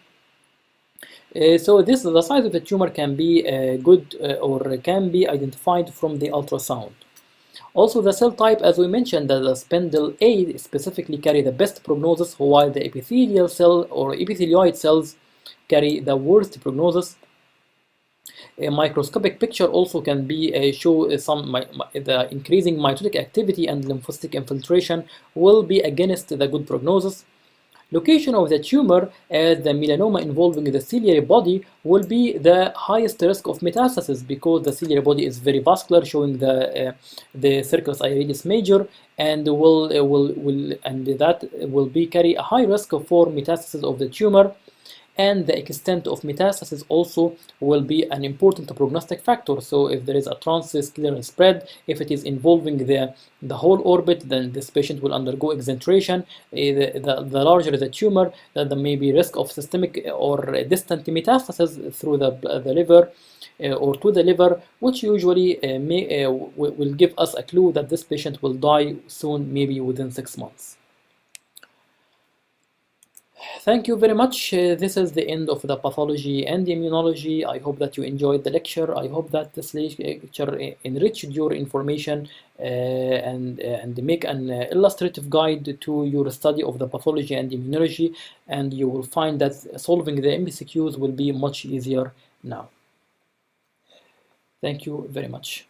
So the size of the tumor can be good or can be identified from the ultrasound. Also, the cell type, as we mentioned, that the spindle A specifically carry the best prognosis, while the epithelial cell or epithelioid cells carry the worst prognosis. A microscopic picture also can be show the increasing mitotic activity and lymphocytic infiltration will be against the good prognosis. Location of the tumor, as the melanoma involving the ciliary body, will be the highest risk of metastasis because the ciliary body is very vascular, showing the circulus iridis major, and that will be carry a high risk for metastasis of the tumor. And the extent of metastasis also will be an important prognostic factor. So if there is a transscleral spread, if it is involving the whole orbit, then this patient will undergo exenteration. The larger the tumor, there may be risk of systemic or distant metastasis through the liver or to the liver, which usually will give us a clue that this patient will die soon, maybe within 6 months. Thank you very much. This is the end of the pathology and immunology. I hope that you enjoyed the lecture. I hope that this lecture enriched your information and make an illustrative guide to your study of the pathology and immunology, and you will find that solving the MCQs will be much easier now. Thank you very much.